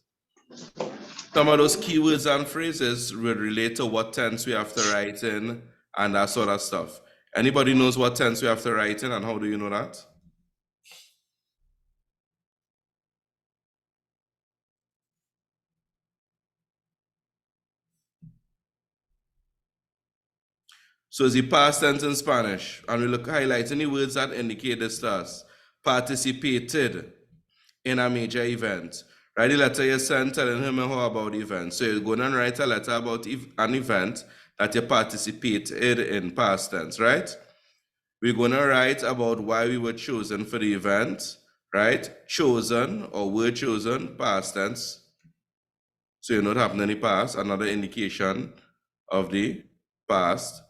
some of those keywords and phrases will relate to what tense we have to write in and that sort of stuff. Anybody knows what tense we have to write in and how do you know that? So it's the past tense in Spanish, and we look highlighting the words that indicate this to us. Participated in a major event. Write the letter you sent telling him or her about the event. So you're going to write a letter about an event that you participated in past tense, right? We're going to write about why we were chosen for the event, right? Chosen or were chosen, past tense. So you're not happening in the past, another indication of the past.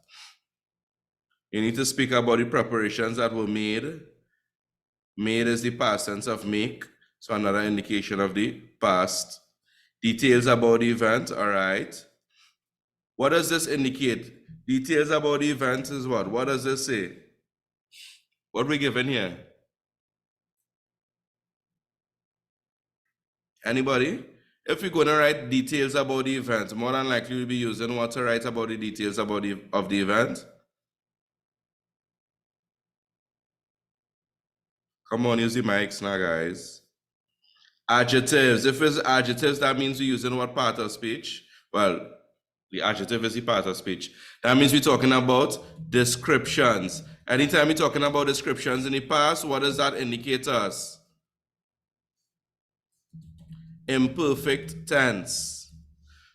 You need to speak about the preparations that were made. Made is the past tense of make, so another indication of the past. Details about the event, all right. What does this indicate? Details about the event is what? What does this say? What we given here? Anybody? If we're going to write details about the event, more than likely we'll be using what to write about the details about of the event. Come on, use the mics now, guys. Adjectives. If it's adjectives, that means we're using what part of speech? Well, the adjective is the part of speech. That means we're talking about descriptions. Anytime we're talking about descriptions in the past, what does that indicate to us? Imperfect tense.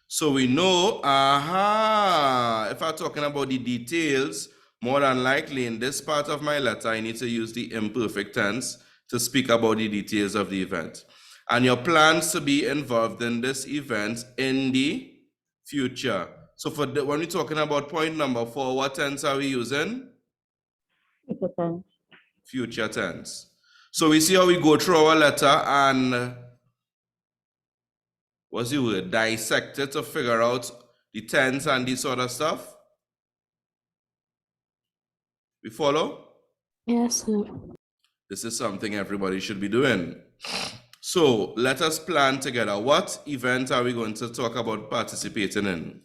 So we know, if I'm talking about the details, more than likely in this part of my letter, I need to use the imperfect tense to speak about the details of the event. And your plans to be involved in this event in the future. So when we're talking about point number 4, what tense are we using? Future tense. Future tense. So we see how we go through our letter and what's the word? Dissect it to figure out the tense and this sort of stuff. We follow? Yes, sir. This is something everybody should be doing. So let us plan together. What event are we going to talk about participating in?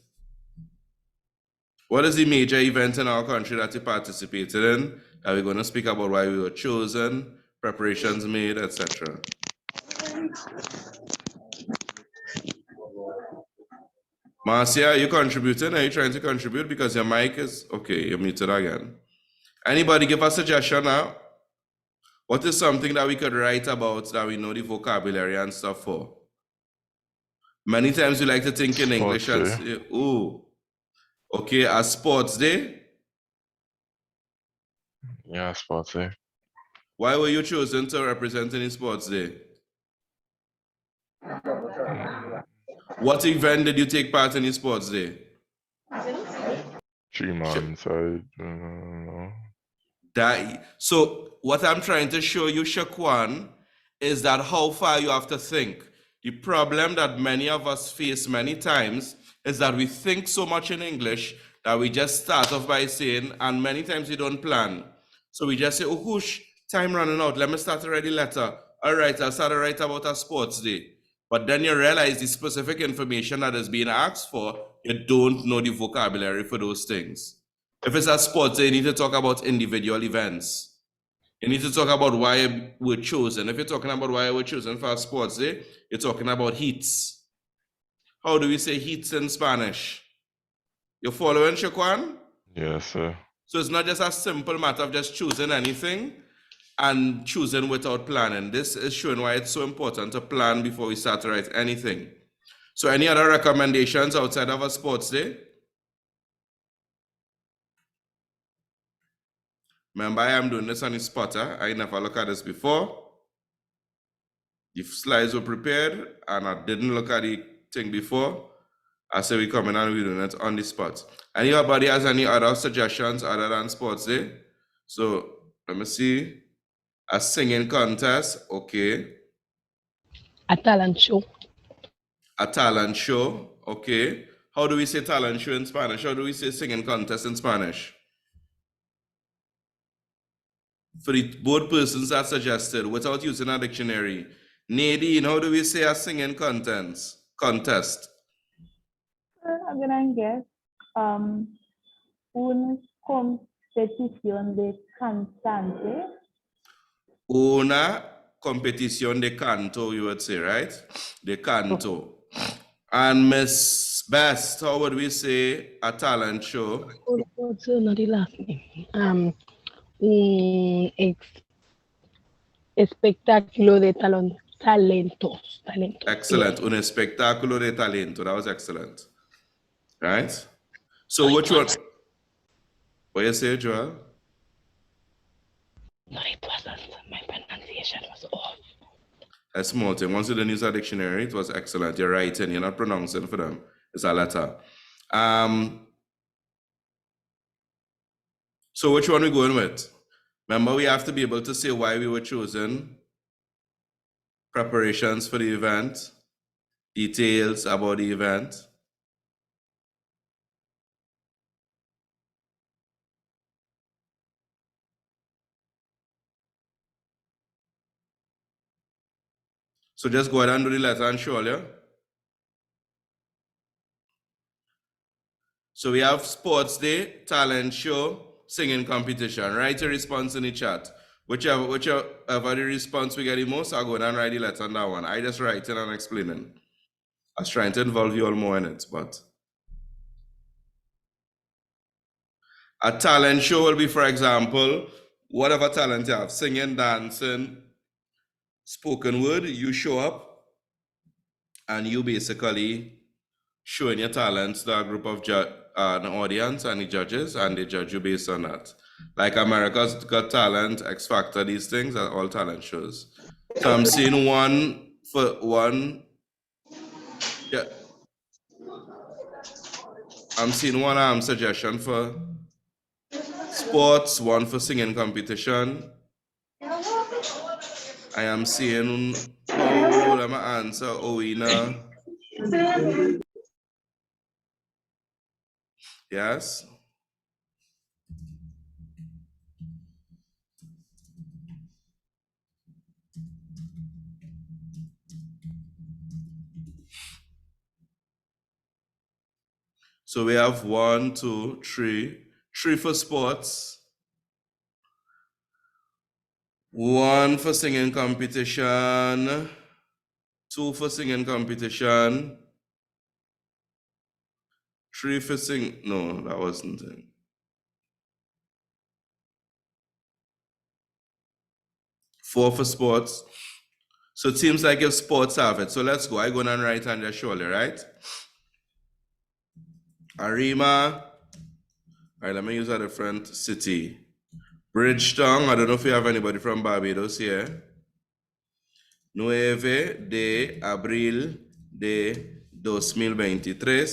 What is the major event in our country that you participated in? That we're going to speak about why we were chosen, preparations made, etc. Marcia, are you contributing? Are you trying to contribute? Because your mic is... Okay, you're muted again. Anybody give a suggestion now? What is something that we could write about that we know the vocabulary and stuff for? Many times we like to think in English and say, oh, okay, a sports day? Yeah, sports day. Why were you chosen to represent any sports day? What event did you take part in sports day? 3 months, I don't know. So what I'm trying to show you, Shaquan, is that how far you have to think. The problem that many of us face many times is that we think so much in English that we just start off by saying, and many times we don't plan. So we just say, oh, whoosh, time running out. Let me start a ready letter. All right, I'll start to write about a sports day. But then you realize the specific information that is being asked for, you don't know the vocabulary for those things. If it's a sports day, you need to talk about individual events. You need to talk about why we're chosen. If you're talking about why we're chosen for a sports day, you're talking about heats. How do we say heats in Spanish? You following, Shaquan? Yes, sir. So it's not just a simple matter of just choosing anything and choosing without planning. This is showing why it's so important to plan before we start to write anything. So any other recommendations outside of a sports day? Remember, I am doing this on the spotter. I never looked at this before. The slides were prepared and I didn't look at the thing before. I said we come in and we're doing it on the spot. Anybody has any other suggestions other than sports day? So let me see. A singing contest, okay. A talent show. A talent show, okay. How do we say talent show in Spanish? How do we say singing contest in Spanish? For the both persons that suggested, without using a dictionary. Nadine, how do we say a singing contest? I'm gonna guess una competición de cantante. Una competición de canto, you would say, right? De canto. And Miss Best, how would we say a talent show? What's the last name? Un espectáculo de talentos. Excellent. Un espectáculo de talento. That was excellent. Right? So which one? What you say, Joel? No, it wasn't. My pronunciation was off. A small thing. Once you don't use a dictionary, it was excellent. You're writing, you're not pronouncing for them. It's a letter. So which one are we going with? Remember, we have to be able to say why we were chosen, preparations for the event, details about the event. So just go ahead and do the letter and show you. So we have sports day, talent show, singing competition. Write your response in the chat. Whichever the response we get the most, I'll go ahead and write the letter on that one. I just write it and explaining. I was trying to involve you all more in it, but. A talent show will be, for example, whatever talent you have, singing, dancing, spoken word, you show up and you basically showing your talents to a group of an audience and the judges, and they judge you based on that. Like America's Got Talent, X Factor, these things are all talent shows. So I'm seeing one. Yeah. I'm seeing one suggestion for sports, one for singing competition. I am seeing, oh, let me answer, Owina. Yes. So we have 1, 2, 3. 3 for sports. 1 for singing competition. 2 for singing competition. 3 for no, that wasn't it. 4 for sports. So it seems like if sports have it. So let's go. I go and write on your shoulder, right? Arima. All right, let me use a different city. Bridgetown. I don't know if you have anybody from Barbados here. 9 de abril de 2023.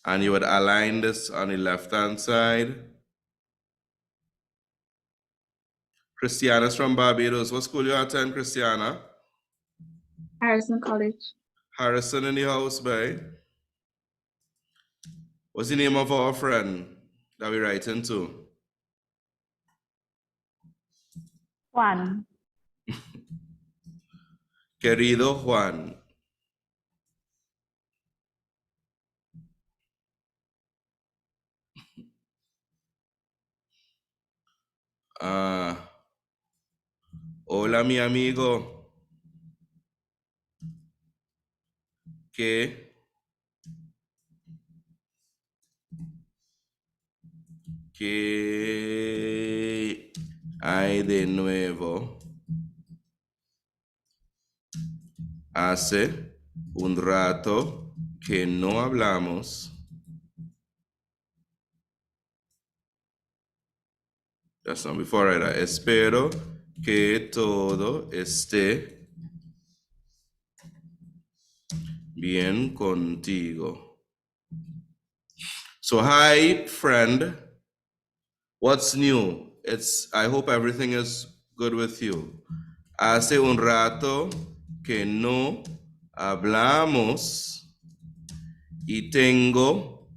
And you would align this on the left-hand side. Christiana's from Barbados. What school you attend, Christiana? Harrison College. Harrison in the house, boy. What's the name of our friend that we write into? Juan. Querido Juan. Hola, mi amigo. ¿Qué hay de nuevo? Hace un rato que no hablamos. That's not before, right? Espero que todo esté bien contigo. So, hi, friend. What's new? I hope everything is good with you. Hace un rato que no hablamos y tengo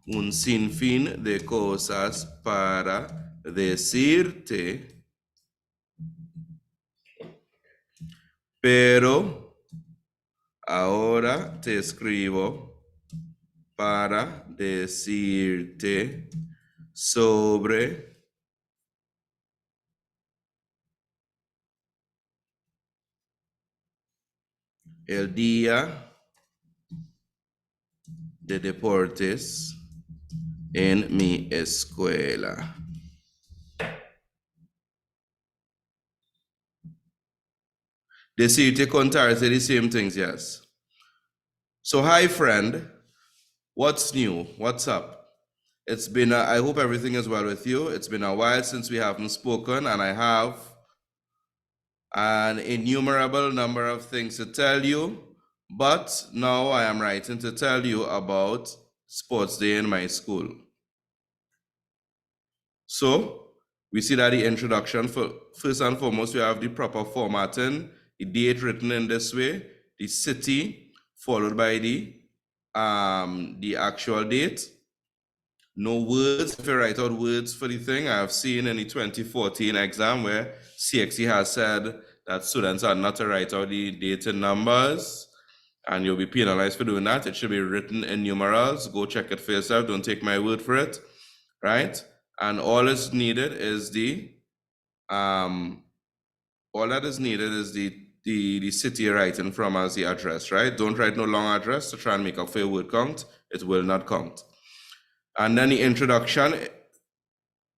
un sinfín de cosas para decirte, pero ahora te escribo para decirte sobre el día de deportes en mi escuela. Decirte, contarte, the same things, yes. So, hi, friend. What's new? What's up? It's been, I hope everything is well with you. It's been a while since we haven't spoken, and I have an innumerable number of things to tell you. But now I am writing to tell you about Sports Day in my school. So, we see that the introduction, first and foremost, we have the proper formatting, the date written in this way, the city, followed by the actual date. No words. If you write out words for the thing, I have seen in the 2014 exam where CXC has said that students are not to write out the date in numbers, and you'll be penalized for doing that. It should be written in numerals. Go check it for yourself. Don't take my word for it, right? And all is needed is the city you're writing from as the address, right? Don't write no long address to try and make up for your word count. It will not count. And then the introduction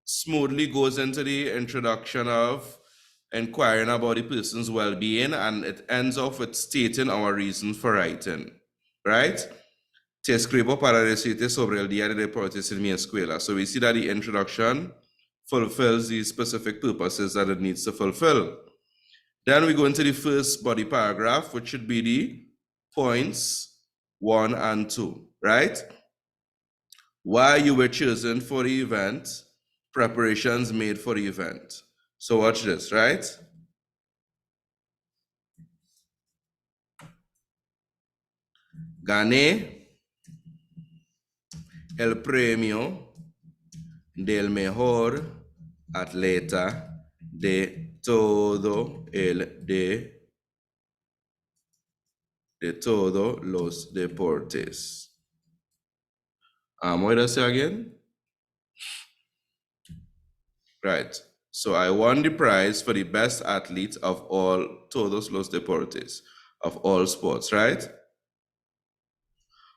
smoothly goes into the introduction of inquiring about the person's well-being, and it ends off with stating our reasons for writing, right? Te escribo para decirte sobre el día de deportes en mi escuela. So we see that the introduction fulfills the specific purposes that it needs to fulfill. Then we go into the first body paragraph, which should be the points 1 and 2, right? Why you were chosen for the event, preparations made for the event. So watch this, right? Gané el premio del mejor atleta de todo de todos los deportes. What did I say again? Right. So I won the prize for the best athlete of all todos los deportes, of all sports, right?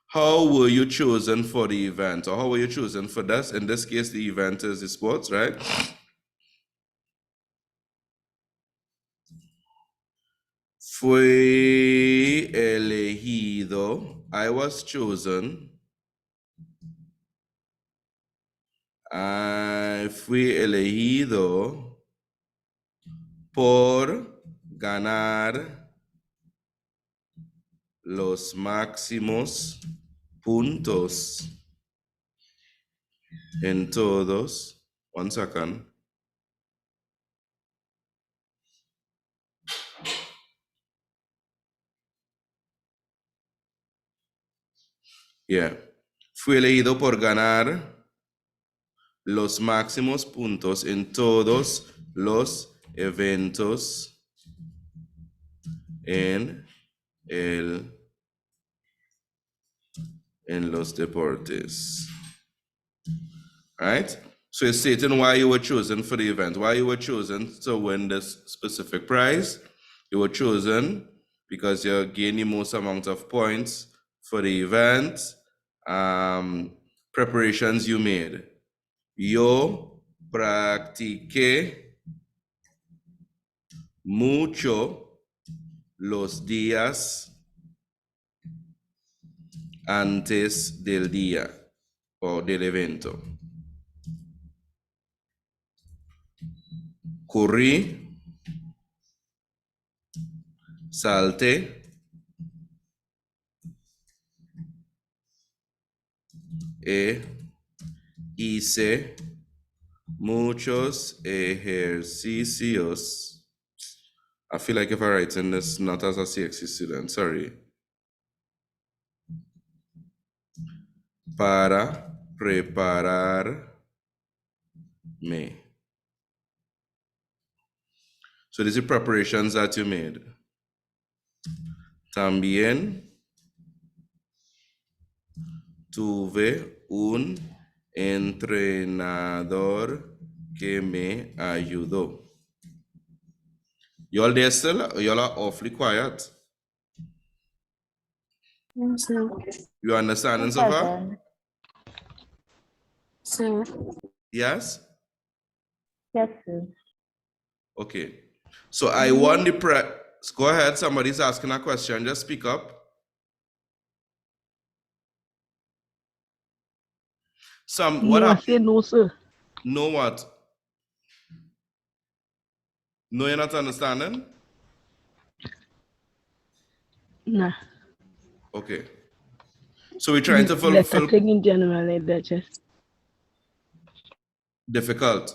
How were you chosen for the event? Or how were you chosen for this? In this case, the event is the sports, right? Fui elegido. I was chosen. I fui elegido por ganar los máximos puntos en todos. 1 second. Yeah. Fue elegido por ganar los máximos puntos en todos los eventos en los deportes. Right? So it's stating why you were chosen for the event, why you were chosen to win this specific prize. You were chosen because you gained the most amount of points for the event, preparations you made. Yo practiqué mucho los días antes del día o del evento. Corrí, salté, hice muchos ejercicios. I feel like if I write in this not as a CXC student, sorry. Para prepararme. So these are preparations that you made. También tuve un entrenador que me ayudó. Y'all there still? Y'all are awfully quiet. You understanding so far? Sir. Yes? Yes, sir. Okay. So I won the go ahead, somebody's asking a question, just speak up. What I said no, sir. No what? No, you're not understanding? Nah. Okay. So we're trying to Letter thing in general like that, just difficult.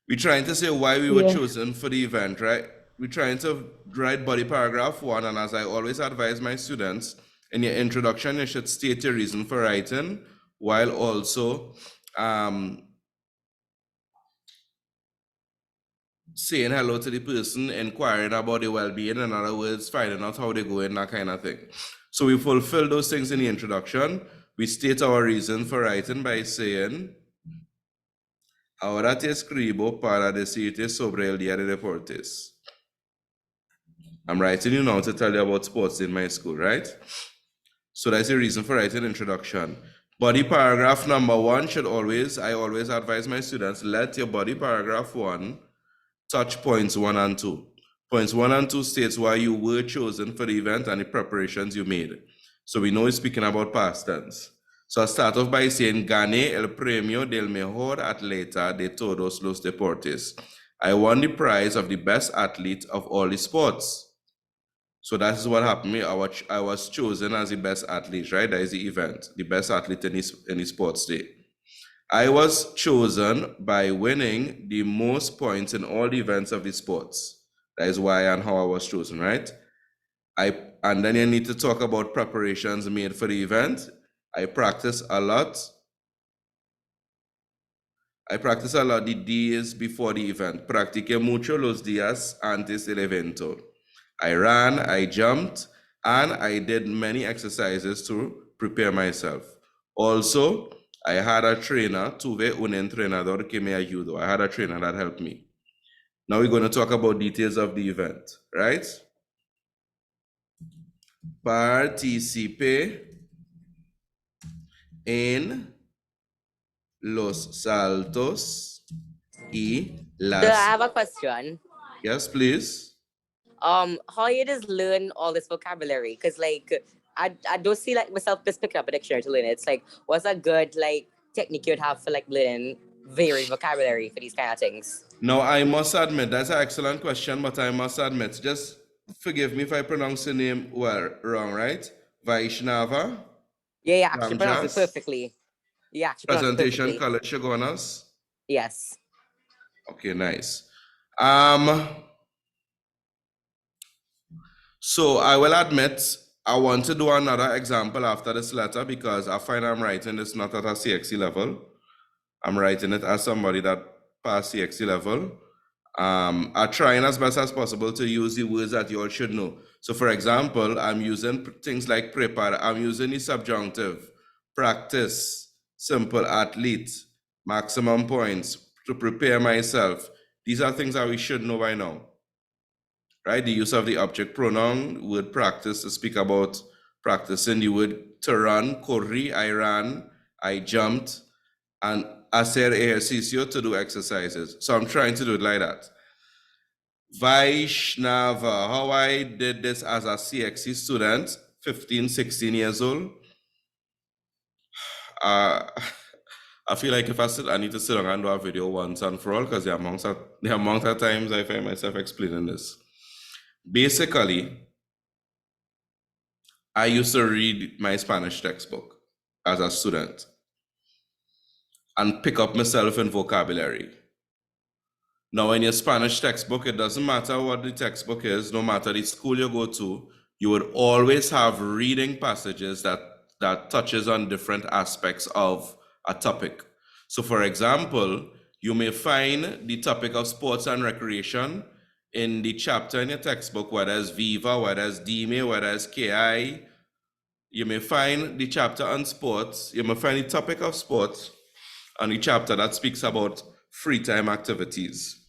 We're trying to say why we were chosen for the event, right? We're trying to write body paragraph 1, and as I always advise my students, in your introduction, you should state your reason for writing, while also saying hello to the person, inquiring about their well-being, in other words, finding out how they go and that kind of thing. So we fulfill those things in the introduction. We state our reason for writing by saying, ahora te escribo para decirte sobre el día de deportes. I'm writing you now to tell you about sports in my school, right? So that's the reason for writing introduction. Body paragraph number 1 should always, I always advise my students, let your body paragraph 1 touch points 1 and 2. Points 1 and 2 states why you were chosen for the event and the preparations you made. So we know it's speaking about past tense. So I start off by saying, gané el premio del mejor atleta de todos los deportes. I won the prize of the best athlete of all the sports. So that is what happened to me. I was chosen as the best athlete, right? That is the event, the best athlete in the sports day. I was chosen by winning the most points in all the events of the sports. That is why and how I was chosen, right? And then you need to talk about preparations made for the event. I practice a lot. The days before the event. Practiqué mucho los días antes del evento. I ran, I jumped, and I did many exercises to prepare myself. Also, I had a trainer, tuve un entrenador que me ayudó. I had a trainer that helped me. Now we're going to talk about details of the event, right? Participé en los saltos y las... I have a question. Yes, please. How you just learn all this vocabulary? Because like I don't see like myself just picking up a dictionary to learn it. It's like, what's a good like technique you'd have for like learning varied vocabulary for these kind of things? No, I must admit, that's an excellent question, but I must admit, just forgive me if I pronounce the name wrong, right? Vaishnava? Yeah, actually pronounced it perfectly. Yeah, Presentation College Shagonas? Yes. Okay, nice. So I will admit, I want to do another example after this letter because I find I'm writing this not at a CXC level. I'm writing it as somebody that passed CXC level. I'm trying as best as possible to use the words that you all should know. So for example, I'm using things like prepare. I'm using the subjunctive, practice, simple, athlete, maximum points, to prepare myself. These are things that we should know by now. Right? The use of the object pronoun, word practice, to speak about practicing the word to run, corri, I ran, I jumped, and hacer ejercicio, to do exercises. So I'm trying to do it like that. Vaishnava, how I did this as a CXC student, 15, 16 years old. I feel like if I need to sit down and do a video once and for all, because the amount of times I find myself explaining this. Basically, I used to read my Spanish textbook as a student and pick up myself in vocabulary. Now, in your Spanish textbook, it doesn't matter what the textbook is, no matter the school you go to, you would always have reading passages that touches on different aspects of a topic. So, for example, you may find the topic of sports and recreation in the chapter in your textbook, whether it's Viva, whether it's Dime, whether it's KI. You may find the chapter on sports, you may find the topic of sports on the chapter that speaks about free time activities.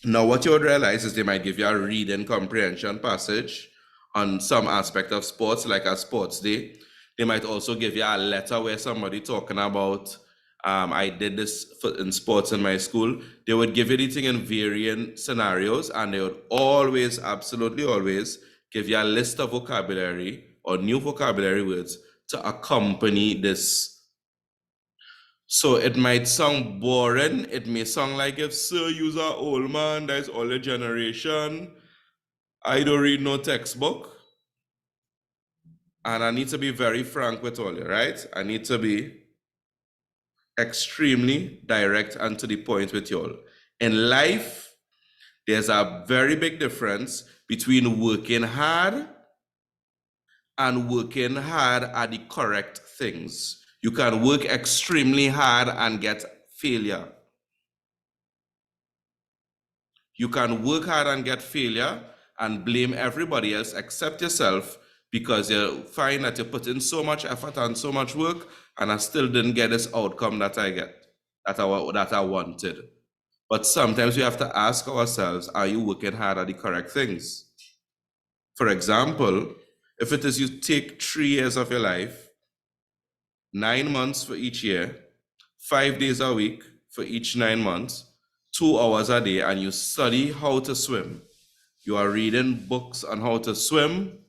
Now, what you would realize is they might give you a reading comprehension passage on some aspect of sports, like a sports day. They might also give you a letter where somebody talking about, I did this in sports in my school. They would give you the thing in varying scenarios, and they would always, absolutely always, give you a list of vocabulary or new vocabulary words to accompany this. So it might sound boring. It may sound like, if sir, you're an old man, that's all the generation. I don't read no textbook. And I need to be very frank with all you, right? I need to be extremely direct and to the point with you all. In life, there's a very big difference between working hard and working hard at the correct things. You can work extremely hard and get failure. You can work hard and get failure and blame everybody else except yourself because you find that you put in so much effort and so much work and I still didn't get this outcome that I wanted. But sometimes we have to ask ourselves, are you working hard at the correct things? For example, if it is you take 3 years of your life, 9 months for each year, 5 days a week for each 9 months, 2 hours a day, and you study how to swim. You are reading books on how to swim,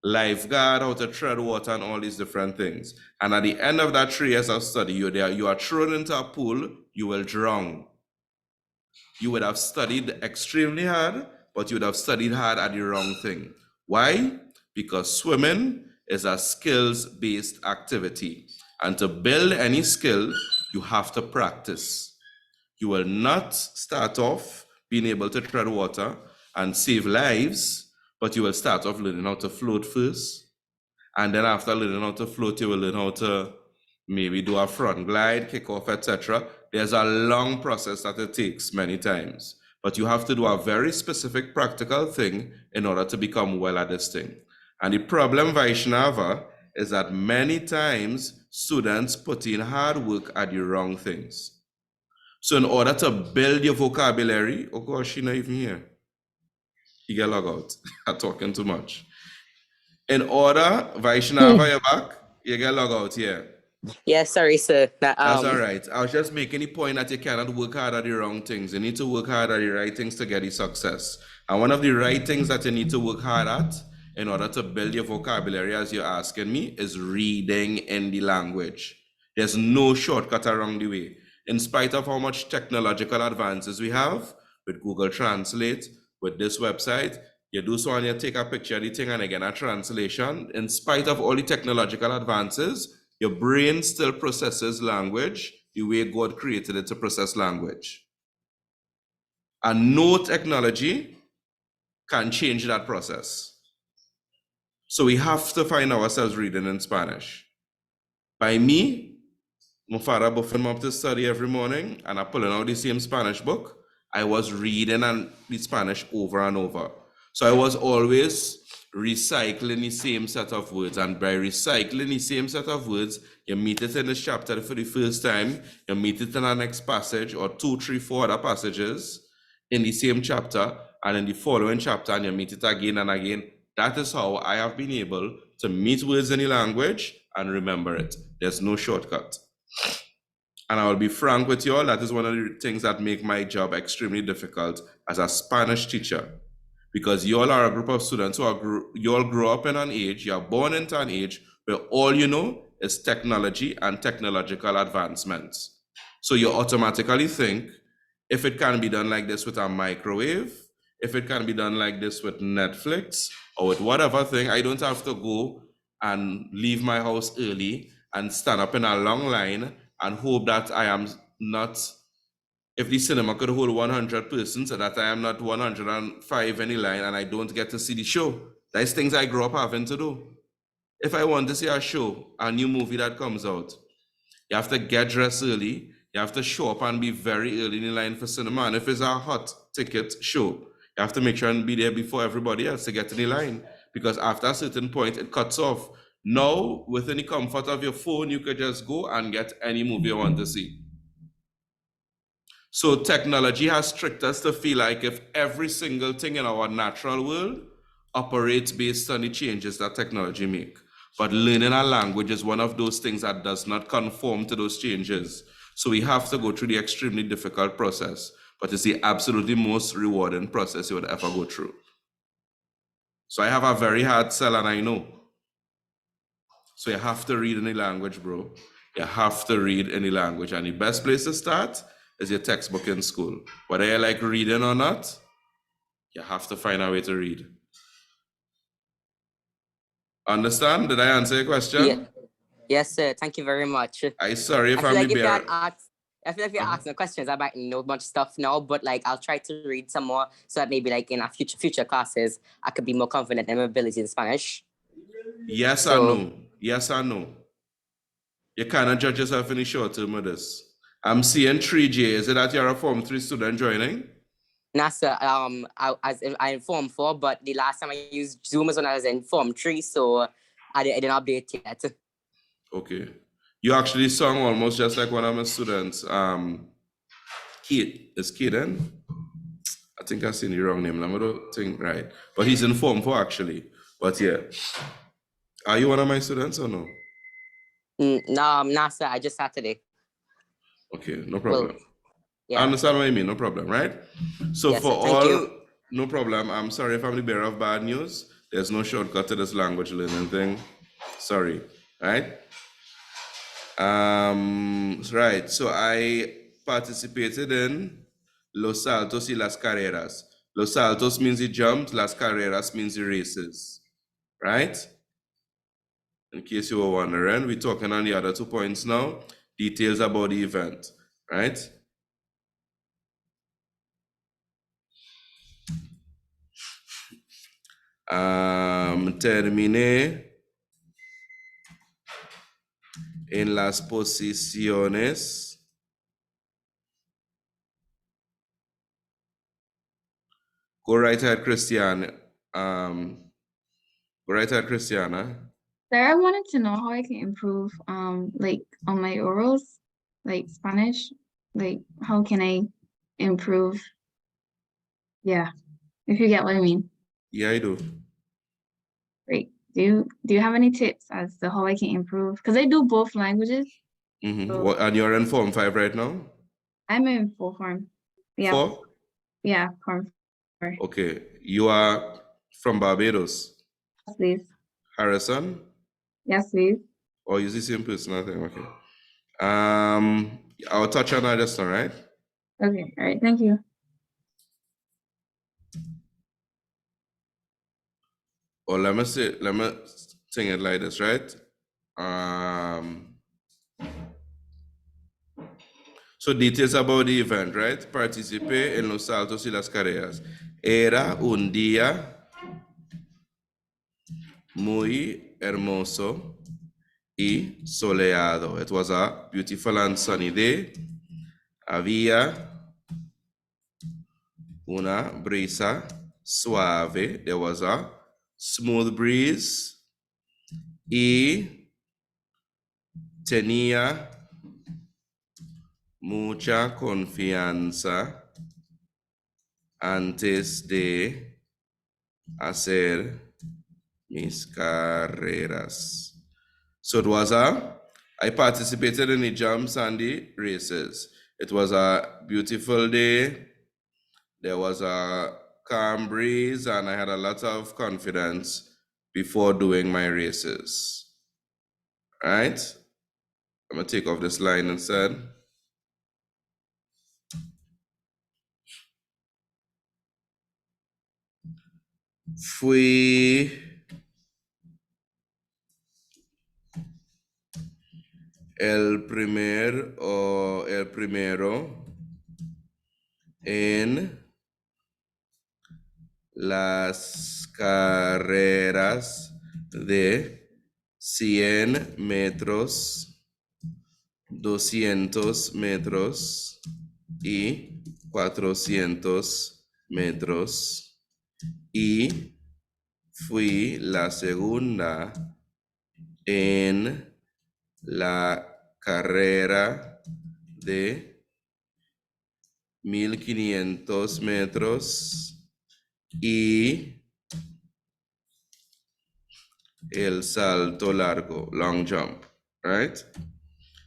lifeguard, how to tread water, and all these different things. And at the end of that 3 years of study, you are thrown into a pool, you will drown. You would have studied extremely hard, but you would have studied hard at the wrong thing. Why? Because swimming is a skills-based activity. And to build any skill, you have to practice. You will not start off being able to tread water and save lives, but you will start off learning how to float first. And then after learning how to float, you will learn how to maybe do a front glide, kick off, etc. There's a long process that it takes many times, but you have to do a very specific practical thing in order to become well at this thing. And the problem, Vaishnava, is that many times students put in hard work at the wrong things. So in order to build your vocabulary, oh gosh, she's not even here. You get log out. I'm talking too much. In order, Vaishnava, you're back. You get log out here. Yes, sorry, sir. That's all right. I was just making the point that you cannot work hard at the wrong things. You need to work hard at the right things to get the success. And one of the right things that you need to work hard at in order to build your vocabulary, as you're asking me, is reading in the language. There's no shortcut along the way. In spite of how much technological advances we have with Google Translate, with this website, you do so and you take a picture of the thing and again a translation. In spite of all the technological advances, your brain still processes language the way God created it to process language. And no technology can change that process. So we have to find ourselves reading in Spanish. By me, my father buffing me up to study every morning, and I pulling out the same Spanish book. I was reading the Spanish over and over. So I was always recycling the same set of words. And by recycling the same set of words, you meet it in this chapter for the first time, you meet it in the next passage, or 2, 3, 4 other passages in the same chapter, and in the following chapter, and you meet it again and again. That is how I have been able to meet words in the language and remember it. There's no shortcut. And I will be frank with you all, that is one of the things that make my job extremely difficult as a Spanish teacher. Because you all are a group of students who you all grow up in an age, you are born into an age where all you know is technology and technological advancements. So you automatically think, if it can be done like this with a microwave, if it can be done like this with Netflix, or with whatever thing, I don't have to go and leave my house early and stand up in a long line and hope that I am not, if the cinema could hold 100 persons, so that I am not 105 any line and I don't get to see the show. That's things I grew up having to do. If I want to see a show, a new movie that comes out, you have to get dressed early, you have to show up and be very early in the line for cinema. And if it's a hot ticket show, you have to make sure and be there before everybody else to get in the line. Because after a certain point, it cuts off. Now, within the comfort of your phone, you could just go and get any movie you want to see. So technology has tricked us to feel like if every single thing in our natural world operates based on the changes that technology make. But learning a language is one of those things that does not conform to those changes. So we have to go through the extremely difficult process, but it's the absolutely most rewarding process you would ever go through. So I have a very hard sell, and I know. So you have to read any language, bro. You have to read any language. And the best place to start is your textbook in school. Whether you like reading or not, you have to find a way to read. Understand? Did I answer your question? Yeah. Yes, sir. Thank you very much. I'm sorry if I feel like the if bear. I feel like if you're asking questions, I might know a bunch of stuff now, but like I'll try to read some more so that maybe like in our future classes, I could be more confident in my ability in Spanish. Yes or no? Yes or no? You cannot judge yourself in the short term of this. I'm seeing 3J. Is it that you're a Form 3 student joining? Nah, sir. I in Form 4, but the last time I used Zoom was when I was in Form 3, so I didn't update yet. Okay. You actually sung almost just like one of my students. Kate. Is Kate in? I think I've seen the wrong name. I don't think right. But he's in Form 4 actually. But yeah. Are you one of my students or no? No, nah, sir. I just Saturday. Okay, no problem. Well, yeah. I understand what you mean, no problem, right? So yes, for sir, all, you. No problem. I'm sorry if I'm the bearer of bad news. There's no shortcut to this language learning thing. Sorry, right? Right, so I participated in Los Saltos y las Carreras. Los Saltos means the jumps, las carreras means the races, right? In case you were wondering, we're talking on the other 2 points now. Details about the event, right? Terminé en las posiciones Go right ahead, Christiana. Go right ahead, Christiana. Sir, I wanted to know how I can improve like on my orals, like Spanish. Like how can I improve? Yeah, if you get what I mean. Yeah, I do. Great. Do you have any tips as to how I can improve? Because I do both languages. So, and you're in Form 5 right now? I'm in full form. Yeah. 4? Yeah, Form 4. Okay. You are from Barbados? Yes, please. Harrison? Yes, please. Or is the same person? I think. Okay. I'll touch on that just now, right? Okay. All right. Thank you. Or let me sing it like this, right? So details about the event, right? Participé en los saltos y las carreras. Era un día muy hermoso y soleado. It was a beautiful and sunny day. Había una brisa suave. There was a smooth breeze. Y tenía mucha confianza antes de hacer mis carreras. So it was I participated in the jumps and the races. It was a beautiful day. There was a calm breeze and I had a lot of confidence before doing my races. All right? I'm gonna take off this line instead. Fui el primero en las carreras de 100 metros, 200 metros y 400 metros. Y fui la segunda en la carrera de 1500 metros y el salto largo, long jump, right?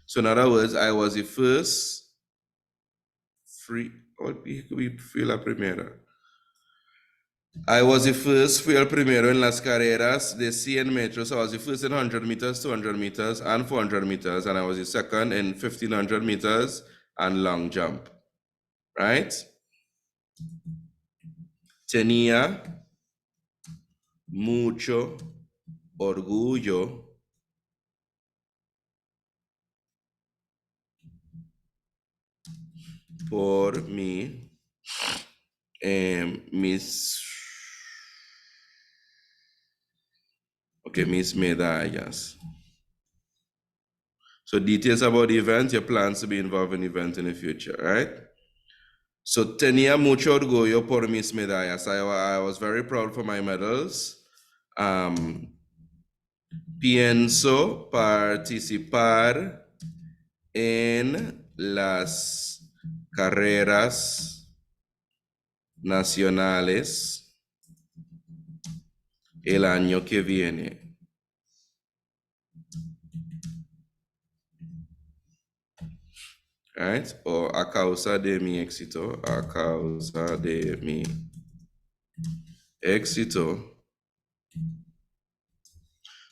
So in other words, I was the first fui la primera. I was the first, fui el primero en las carreras de 100 metros. I was the first in 100 meters, 200 meters, and 400 meters, and I was the second in 1500 meters and long jump, right? Tenía mucho orgullo por mí, mis medallas. So details about the event, your plans to be involved in the event in the future, right? So tenía mucho orgullo por mis medallas. I was very proud for my medals. Pienso participar en las carreras nacionales el año que viene. Right? O a causa de mi éxito, a causa de mi éxito.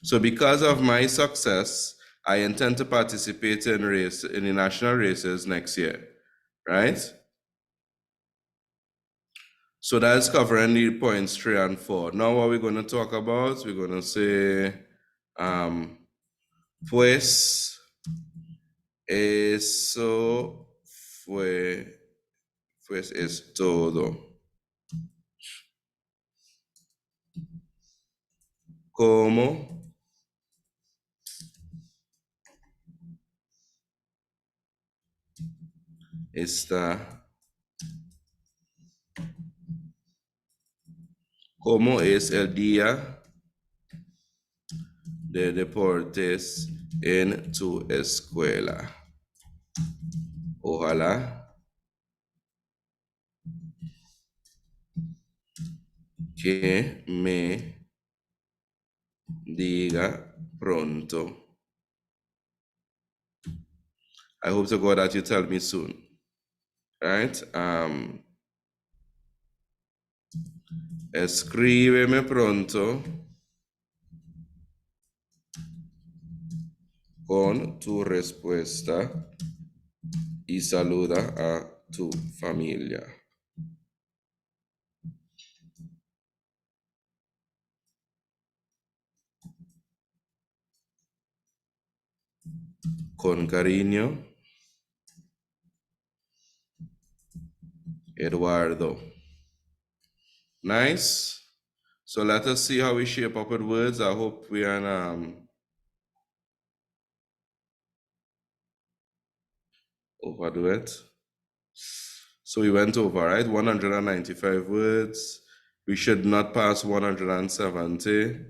So because of my success, I intend to participate in the national races next year, right? So that's covering the points 3 and 4. Now what we're going to talk about, we're going to say, pues eso pues es todo. ¿Cómo está? ¿Cómo es el día de deportes en tu escuela? Ojalá que me diga pronto. I hope to God that you tell me soon. Right? Escríbeme pronto con tu respuesta y saluda a tu familia. Con cariño, Eduardo. Nice. So let us see how we shape up with words. I hope we can overdo it. So we went over, right? 195 words. We should not pass 170.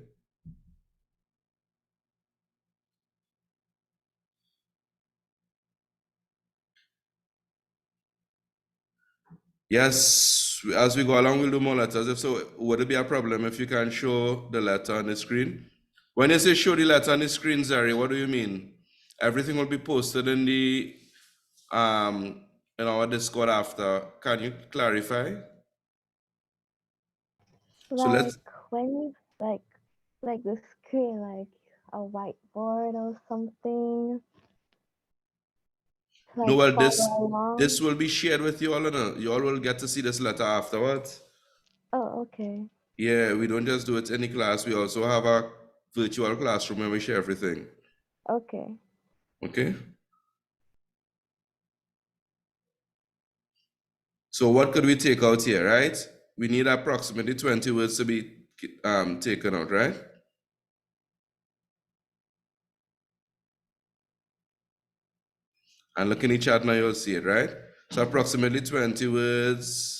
Yes, as we go along, we'll do more letters. If so, would it be a problem if you can show the letter on the screen? When you say show the letter on the screen, Zari, what do you mean? Everything will be posted in the in our Discord after. Can you clarify? So Like let's when you like the screen, like a whiteboard or something, no, like well, follow this along. will be shared with you all, and you all will get to see this letter afterwards. Oh, okay. Yeah, we don't just do it in the class. We also have a virtual classroom where we share everything. Okay. Okay. So what could we take out here, right? We need approximately 20 words to be taken out, right? And look in the chat now, you'll see it, right? So approximately 20 words.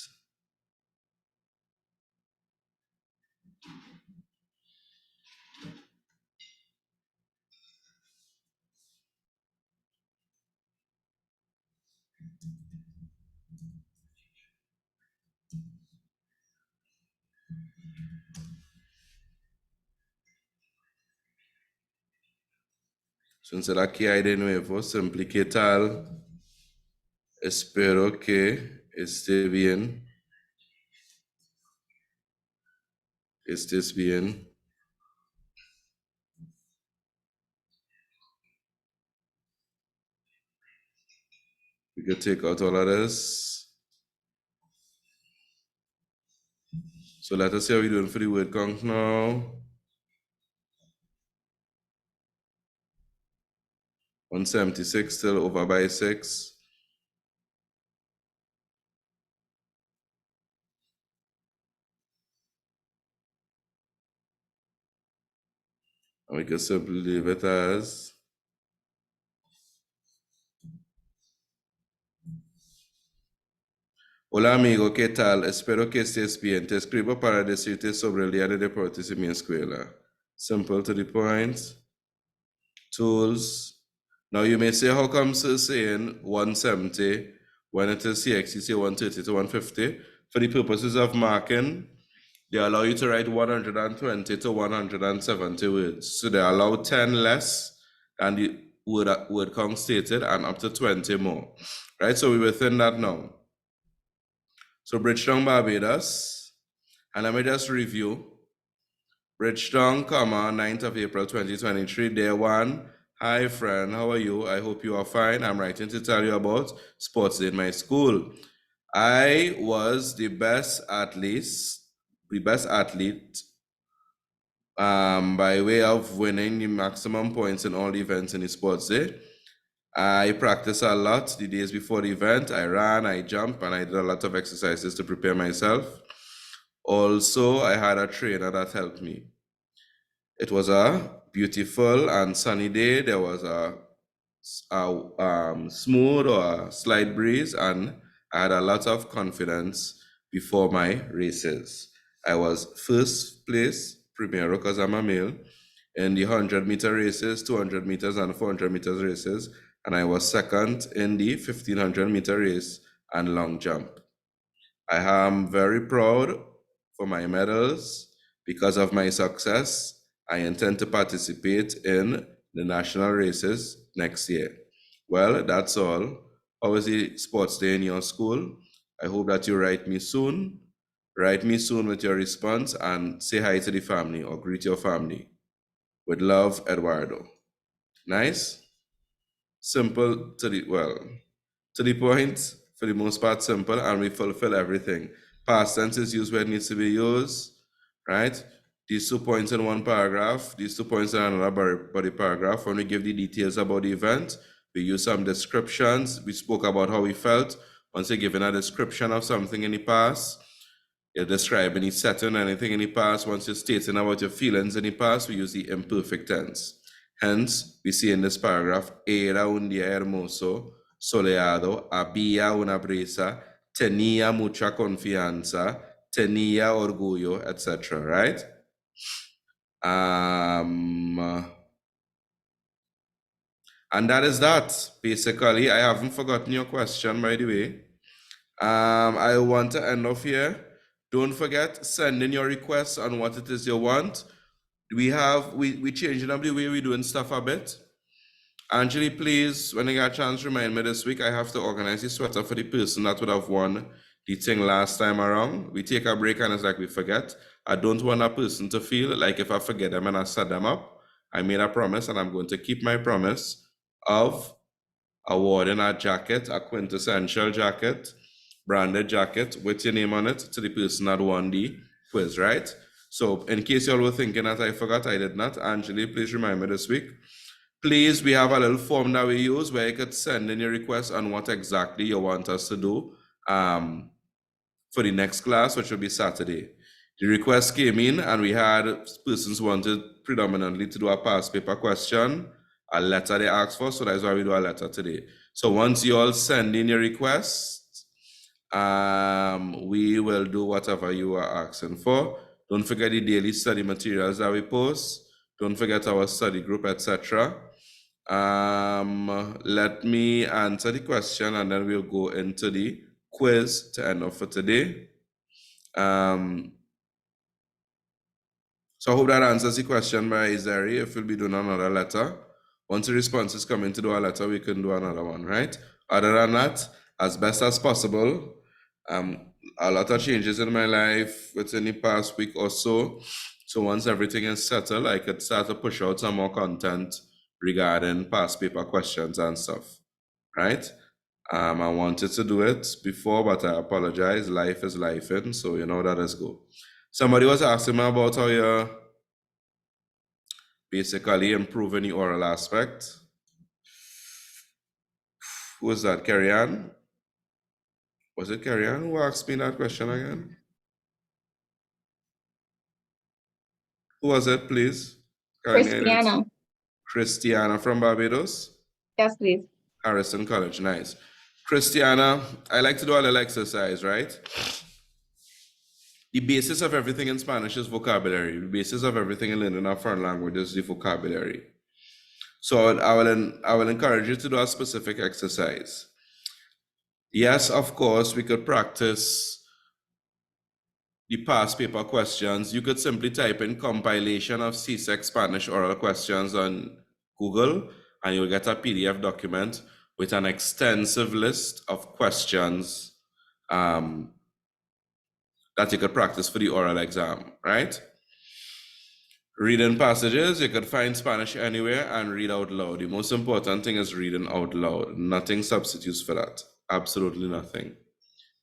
Entonces aquí hay de nuevo, simple, ¿qué tal? Espero que esté bien. Estés bien. We could take out all of this. So let us see how we're doing for the word count now. 176 still over by 6. And we can simply leave it as hola amigo, ¿qué tal? Espero que estés bien. Te escribo para decirte sobre el día de deportes en mi escuela. Simple to the point. Tools. Now you may say, how come sir saying 170 when it is CX, you say 130 to 150? For the purposes of marking, they allow you to write 120 to 170 words. So they allow 10 less than the word count stated and up to 20 more. Right? So we're within that now. So Bridgetown, Barbados. And let me just review. Bridgetown, 9th of April 2023, day 1. Hi friend, how are you? I hope you are fine. I'm writing to tell you about sports day in my school. I was the best athlete by way of winning the maximum points in all the events in the sports day. I practiced a lot the days before the event. I ran, I jumped, and I did a lot of exercises to prepare myself. Also, I had a trainer that helped me. It was a beautiful and sunny day. There was a smooth or a slight breeze, and I had a lot of confidence before my races. I was first place, primero, because I'm a male, in the 100-meter races, 200 meters, and 400 meters races, and I was second in the 1500-meter race and long jump. I am very proud for my medals. Because of my success, I intend to participate in the national races next year. Well, that's all. How is the sports day in your school? I hope that you write me soon. Write me soon with your response and say hi to the family or greet your family. With love, Eduardo. Nice? Simple to the point, for the most part, simple, and we fulfill everything. Past tense is used where it needs to be used, right? These 2 points in one paragraph, these 2 points in another body paragraph. When we give the details about the event, we use some descriptions. We spoke about how we felt. Once you're given a description of something in the past, you're describing the setting, anything in the past. Once you're stating about your feelings in the past, we use the imperfect tense. Hence, we see in this paragraph, era un día hermoso, soleado, había una brisa, tenía mucha confianza, tenía orgullo, etc. Right? And that is that, basically. I haven't forgotten your question, by the way. I want to end off here. Don't forget, send in your requests on what it is you want. We changing up the way we're doing stuff a bit. Angeli, please, when you get a chance, remind me this week. I have to organize the sweater for the person that would have won the thing last time around. We take a break and it's like we forget. I don't want a person to feel like if I forget them and I set them up. I made a promise and I'm going to keep my promise of awarding a jacket, a quintessential jacket, branded jacket with your name on it to the person that won the quiz, right? So in case y'all were thinking that I forgot, I did not. Angeli, please remind me this week. Please, we have a little form that we use where you could send in your request on what exactly you want us to do for the next class, which will be Saturday. The request came in and we had persons wanted predominantly to do a past paper question, a letter they asked for, so that's why we do a letter today. So once you all send in your requests, we will do whatever you are asking for. Don't forget the daily study materials that we post. Don't forget our study group, etc. Let me answer the question and then we'll go into the quiz to end off for today. So I hope that answers the question by Zeri. If we'll be doing another letter, once the responses come in to do a letter, we can do another one, right? Other than that, as best as possible, a lot of changes in my life within the past week or so. So once everything is settled, I could start to push out some more content regarding past paper questions and stuff, right? I wanted to do it before, but I apologize. Life is life, and so you know that is go. Somebody was asking me about how you're basically improving the oral aspect. Who was that? Carrie Ann? Was it Carrie Ann who asked me that question again? Who was it, please? Christiana. Christiana from Barbados? Yes, please. Harrison College, nice. Christiana, I like to do a little exercise, right? The basis of everything in Spanish is vocabulary. The basis of everything in learning a foreign language is the vocabulary. So I will encourage you to do a specific exercise. Yes, of course, we could practice the past paper questions. You could simply type in compilation of Csec Spanish oral questions on Google, and you'll get a PDF document with an extensive list of questions that you could practice for the oral exam, right? Reading passages, you could find Spanish anywhere and read out loud. The most important thing is reading out loud. Nothing substitutes for that. Absolutely nothing.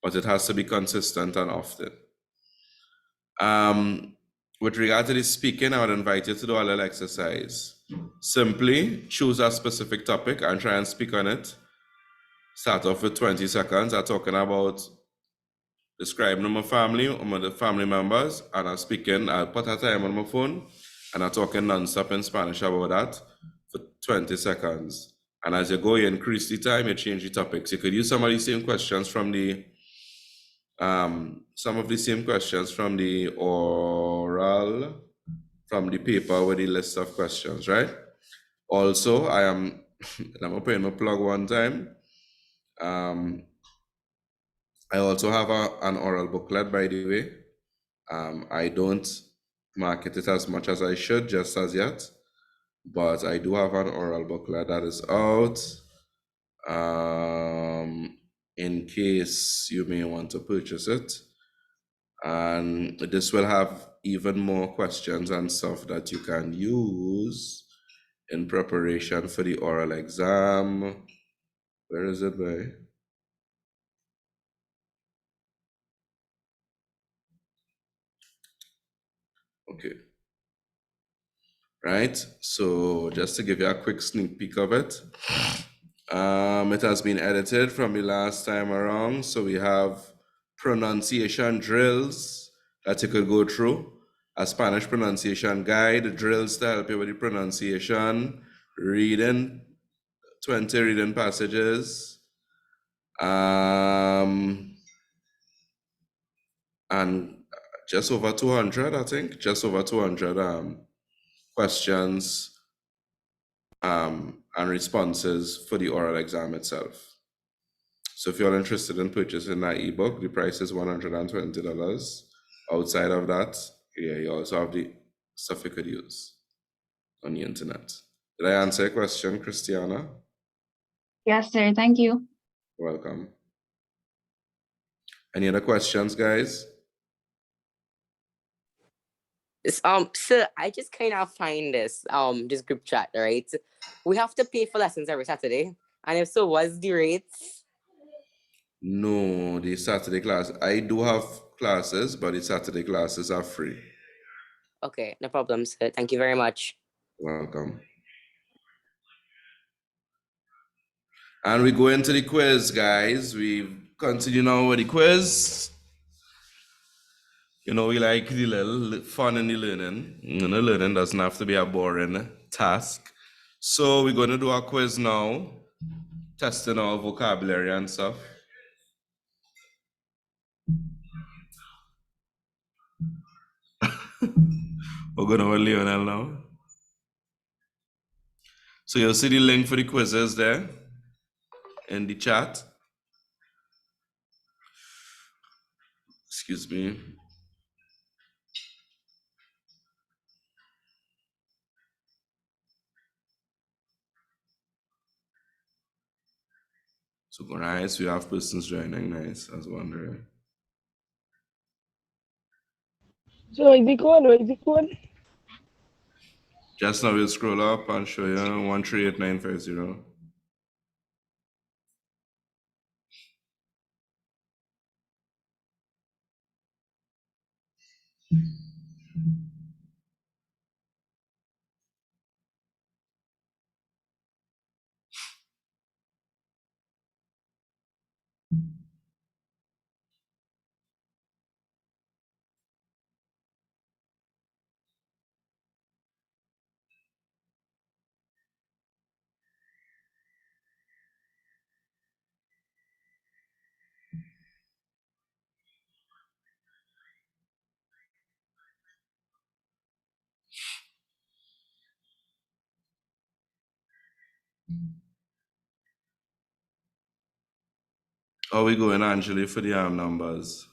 But it has to be consistent and often. With regard to the speaking, I would invite you to do a little exercise. Simply choose a specific topic and try and speak on it. Start off with 20 seconds. I'm talking about describing my family, the family members, and I'm speaking. I'll put a time on my phone and I'm talking non-stop in Spanish about that for 20 seconds. And as you go, you increase the time, you change the topics. You could use some of the same questions from the oral, from the paper with the list of questions, right? Also, I'm putting my plug one time. I also have an oral booklet, by the way. I don't market it as much as I should just as yet, but I do have an oral booklet that is out in case you may want to purchase it. And this will have even more questions and stuff that you can use in preparation for the oral exam. Where is it, by? Okay. Right, so just to give you a quick sneak peek of it, it has been edited from the last time around, so we have pronunciation drills that you could go through, a Spanish pronunciation guide, drills to help you with the pronunciation, reading, 20 reading passages, and just over 200, I think, just over 200 questions and responses for the oral exam itself. So if you're interested in purchasing that ebook, the price is $120. Outside of that, yeah, you also have the stuff you could use on the internet. Did I answer your question, Christiana? Yes, sir. Thank you. Welcome. Any other questions, guys? Sir, I just kind of find this group chat, right? We have to pay for lessons every Saturday, and if so, what's the rates? No, the Saturday class. I do have classes, but the Saturday classes are free. Okay, no problem, sir. Thank you very much. Welcome. And we go into the quiz, guys. We continue now with the quiz. You know, we like the little fun in the learning. You know, learning doesn't have to be a boring task. So we're going to do a quiz now, testing our vocabulary and stuff. We're going to with Lionel now. So you'll see the link for the quizzes there in the chat. Excuse me. So nice, we have persons joining. Nice, I was wondering. So is it going? Or is it going? Just now we'll scroll up and show you 138950. How we going, Angeli, for the numbers?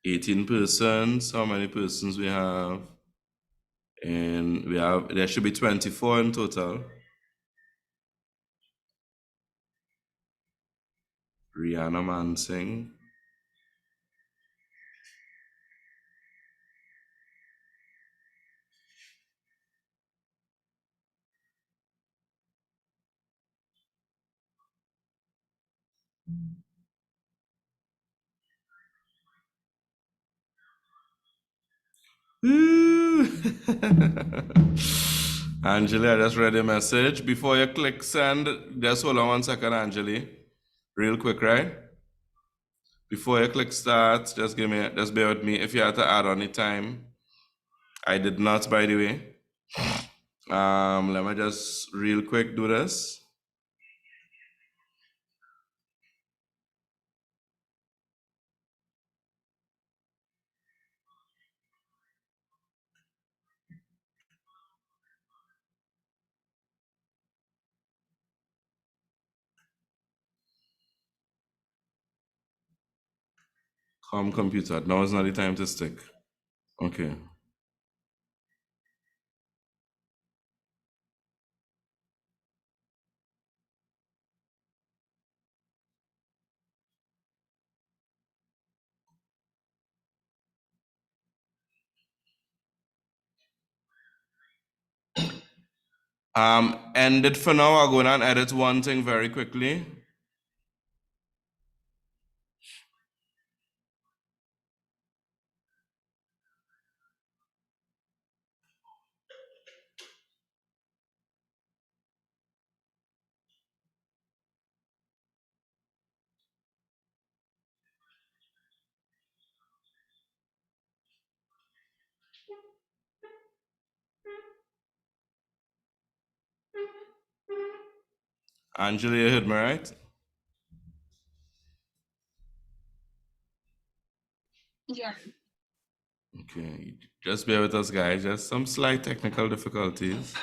18 persons. How many persons we have? And there should be 24 in total. Rihanna Mansing. Angeli, I just read a message. Before you click send, just hold on 1 second, Angeli. Real quick, right? Before you click start, just bear with me. If you had to add on the time, I did not, by the way. Let me just real quick do this. Computer, now is not the time to stick. Okay. End it for now. I'll go and edit one thing very quickly. Angela, you heard me right? Yeah. Okay, just bear with us, guys. Just some slight technical difficulties.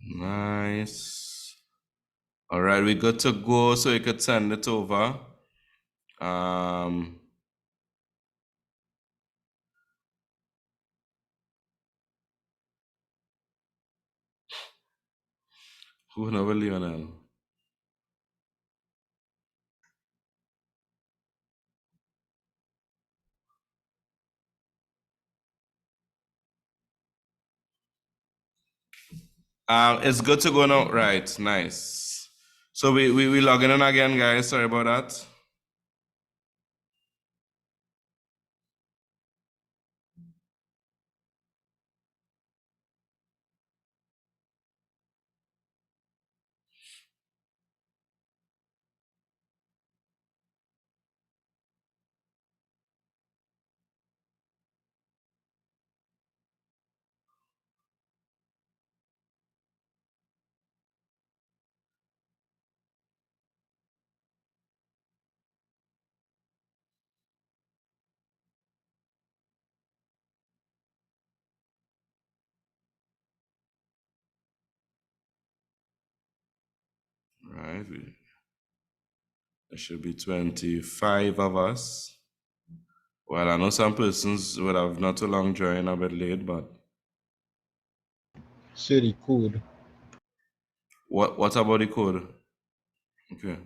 Nice. All right, we good to go, so you could send it over. Who never Lionel? It's good to go now. Right, nice. So we logging in again, guys. Sorry about that. Right. There should be 25 of us. Well, I know some persons would have not too long joined a bit late, but City code. what about the code? Okay.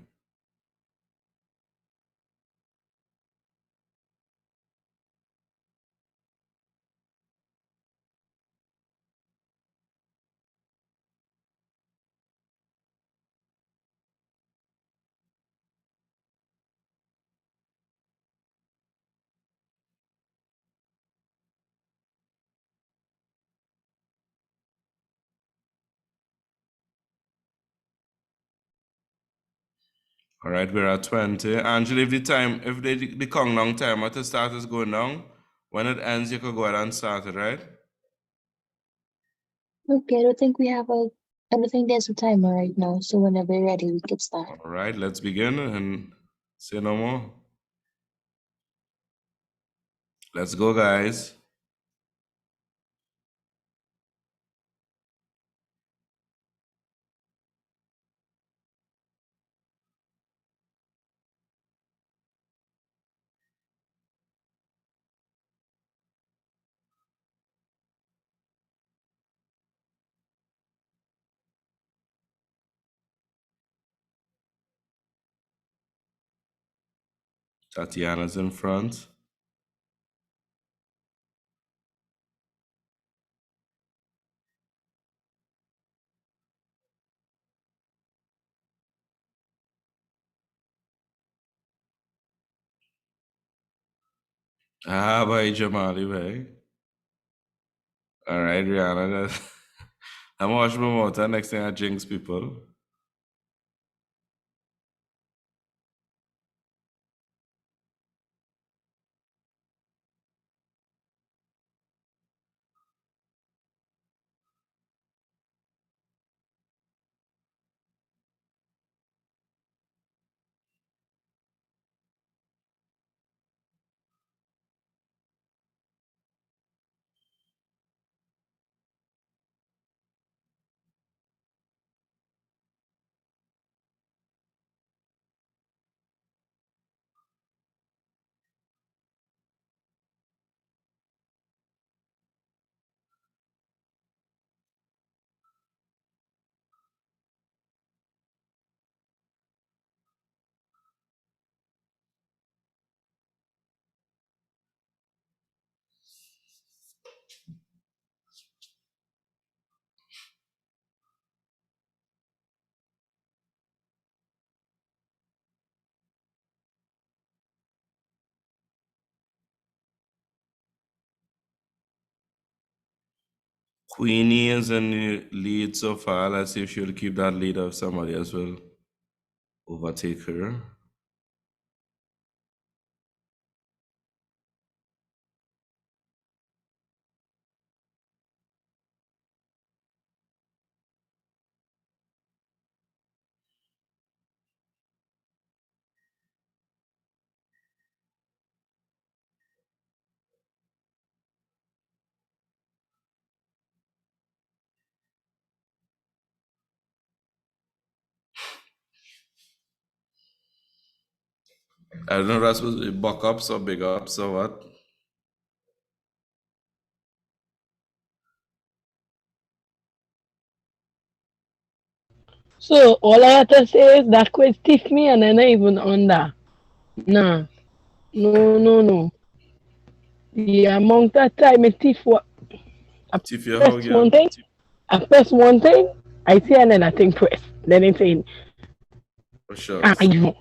All right, we're at 20. Angela, if the countdown timer to start is going down, when it ends, you could go ahead and start it, right? Okay, I don't think we have I don't think there's a timer right now, so whenever you're ready, we can start. All right, let's begin and say no more. Let's go, guys. Tatiana's in front. Ah, bhai Jamali, bhai. All right, Rihanna. I'm watching my motor. Next thing I jinx people. Queenie is in the lead so far. Let's see if she'll keep that lead or if somebody else will overtake her. I don't know if that's supposed to be buck ups or big ups or what. So all I have to say is that quiz stiff me and then I even under. Nah. No. The amount of time it stiff what Tiff your how, press one girl? thing, I press one thing, I see another thing press. Then it's saying, For shucks. you.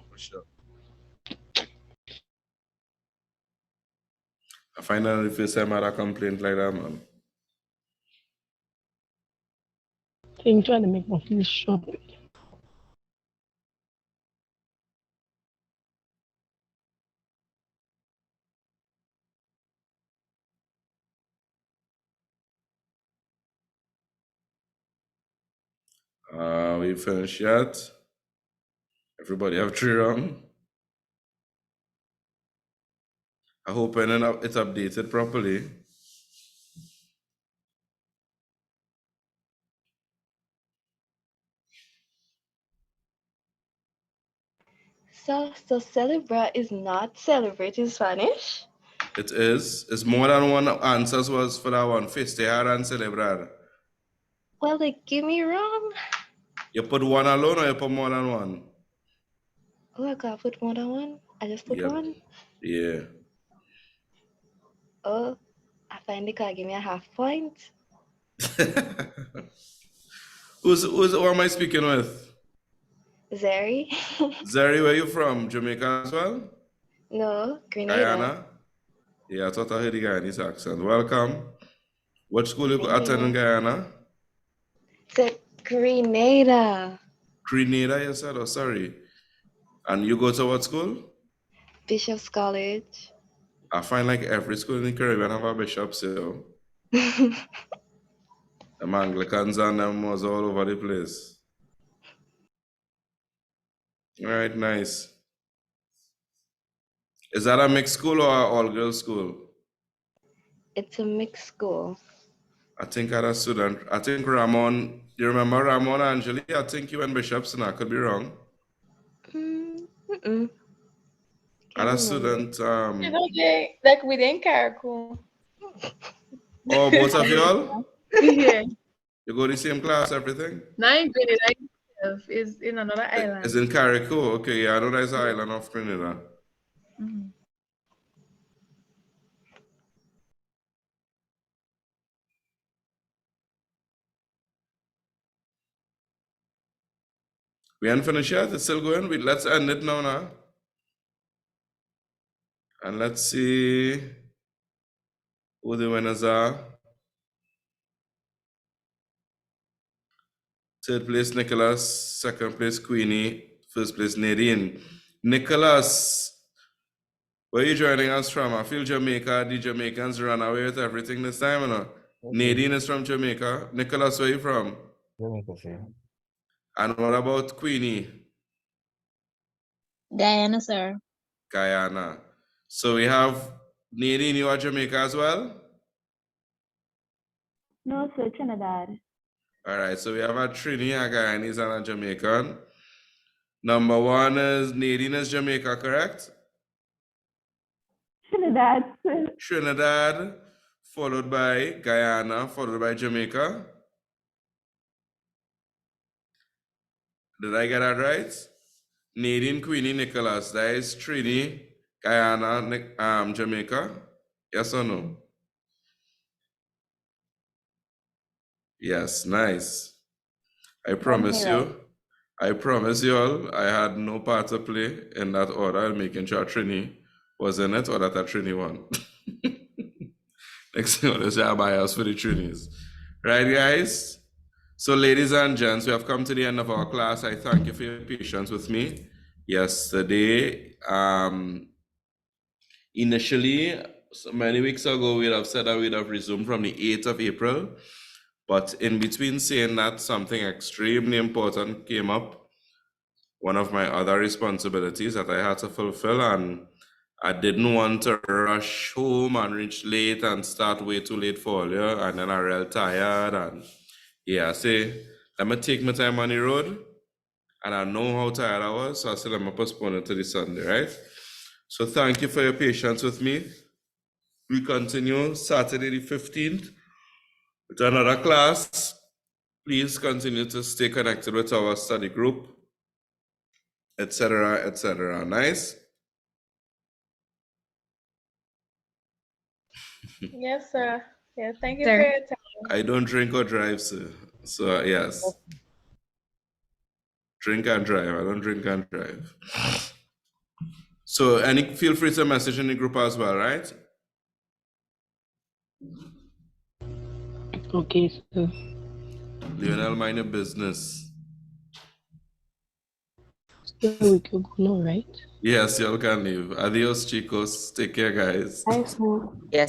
I find out the first time I had a complaint like that, man. Thing trying to make me feel sharp. We finished yet? Everybody have 3 rounds? I hope it's updated properly. So celebra is not celebrate in Spanish? It is. It's more than one answers was for that one. Festejar and celebrar. Well, they give me wrong. You put one alone or you put more than one? Oh, I gotta put more than one. I just put Yep. one. Yeah. Oh, I find they could give me a half point. Who am I speaking with? Zeri? Zeri, where you from? Jamaica as well? No, Grenada. Guyana? Yeah, I thought I heard the Guyanese accent. Welcome. What school you Thank attend in you. Guyana? It's Grenada. Grenada, you said? Oh, sorry. And you go to what school? Bishop's College. I find like every school in the Caribbean have a bishop, so them Anglicans and them was all over the place. All right, nice. Is that a mixed school or an all-girls school? It's a mixed school. I think I had a student. I think Ramon. You remember Ramon Angeli? I think you went bishops, and I could be wrong. Mm-mm. I had a student. You know, like within Caracol. Oh, both of y'all? Yeah. You go to the same class, everything? Not in Grenada itself, is in another island. It's in Carrico. Okay, yeah, I know that's the island of Grenada. Mhm. We ain't finished yet. It's still going. Let's end it now. And let's see who the winners are. Third place, Nicholas. Second place, Queenie. First place, Nadine. Nicholas, where are you joining us from? I feel Jamaica. The Jamaicans ran away with everything this time, you know. Nadine is from Jamaica. Nicholas, where are you from? Jamaica, sir. And what about Queenie? Guyana, sir. Guyana. So we have Nadine, you are Jamaica as well? No, sir, Trinidad. All right, so we have a Trini, a Guyanese, and a Jamaican. Number one is Nadine is Jamaica, correct? Trinidad, sir. Trinidad, followed by Guyana, followed by Jamaica. Did I get that right? Nadine, Queenie, Nicholas. That is Trini, Guyana, Jamaica. Yes or no? Yes, nice. I promise you all, I had no part to play in that order, making sure Trini was in it or that Trini won. Next thing I say, I buy us for the Trinis. Right, guys? So, ladies and gents, we have come to the end of our class. I thank you for your patience with me. Yesterday, initially, so many weeks ago, we'd have said that we'd have resumed from the 8th of April. But in between saying that, something extremely important came up. One of my other responsibilities that I had to fulfill, and I didn't want to rush home and reach late and start way too late for all you, and then I'm real tired. And yeah, I say, let me take my time on the road, and I know how tired I was, so I said, let me postpone it to the Sunday, right? So thank you for your patience with me. We continue Saturday the 15th with another class. Please continue to stay connected with our study group, etc., etc. Nice? Yes, sir. Yeah, thank you Sir. for your time. I don't drink or drive, sir. So, yes. Drink and drive. I don't drink and drive. So, feel free to message in the group as well, right? Okay, sir. Lionel, mind your business. So we could go now, right? Yes, y'all can leave. Adios, chicos. Take care, guys. Thanks, man. Yes.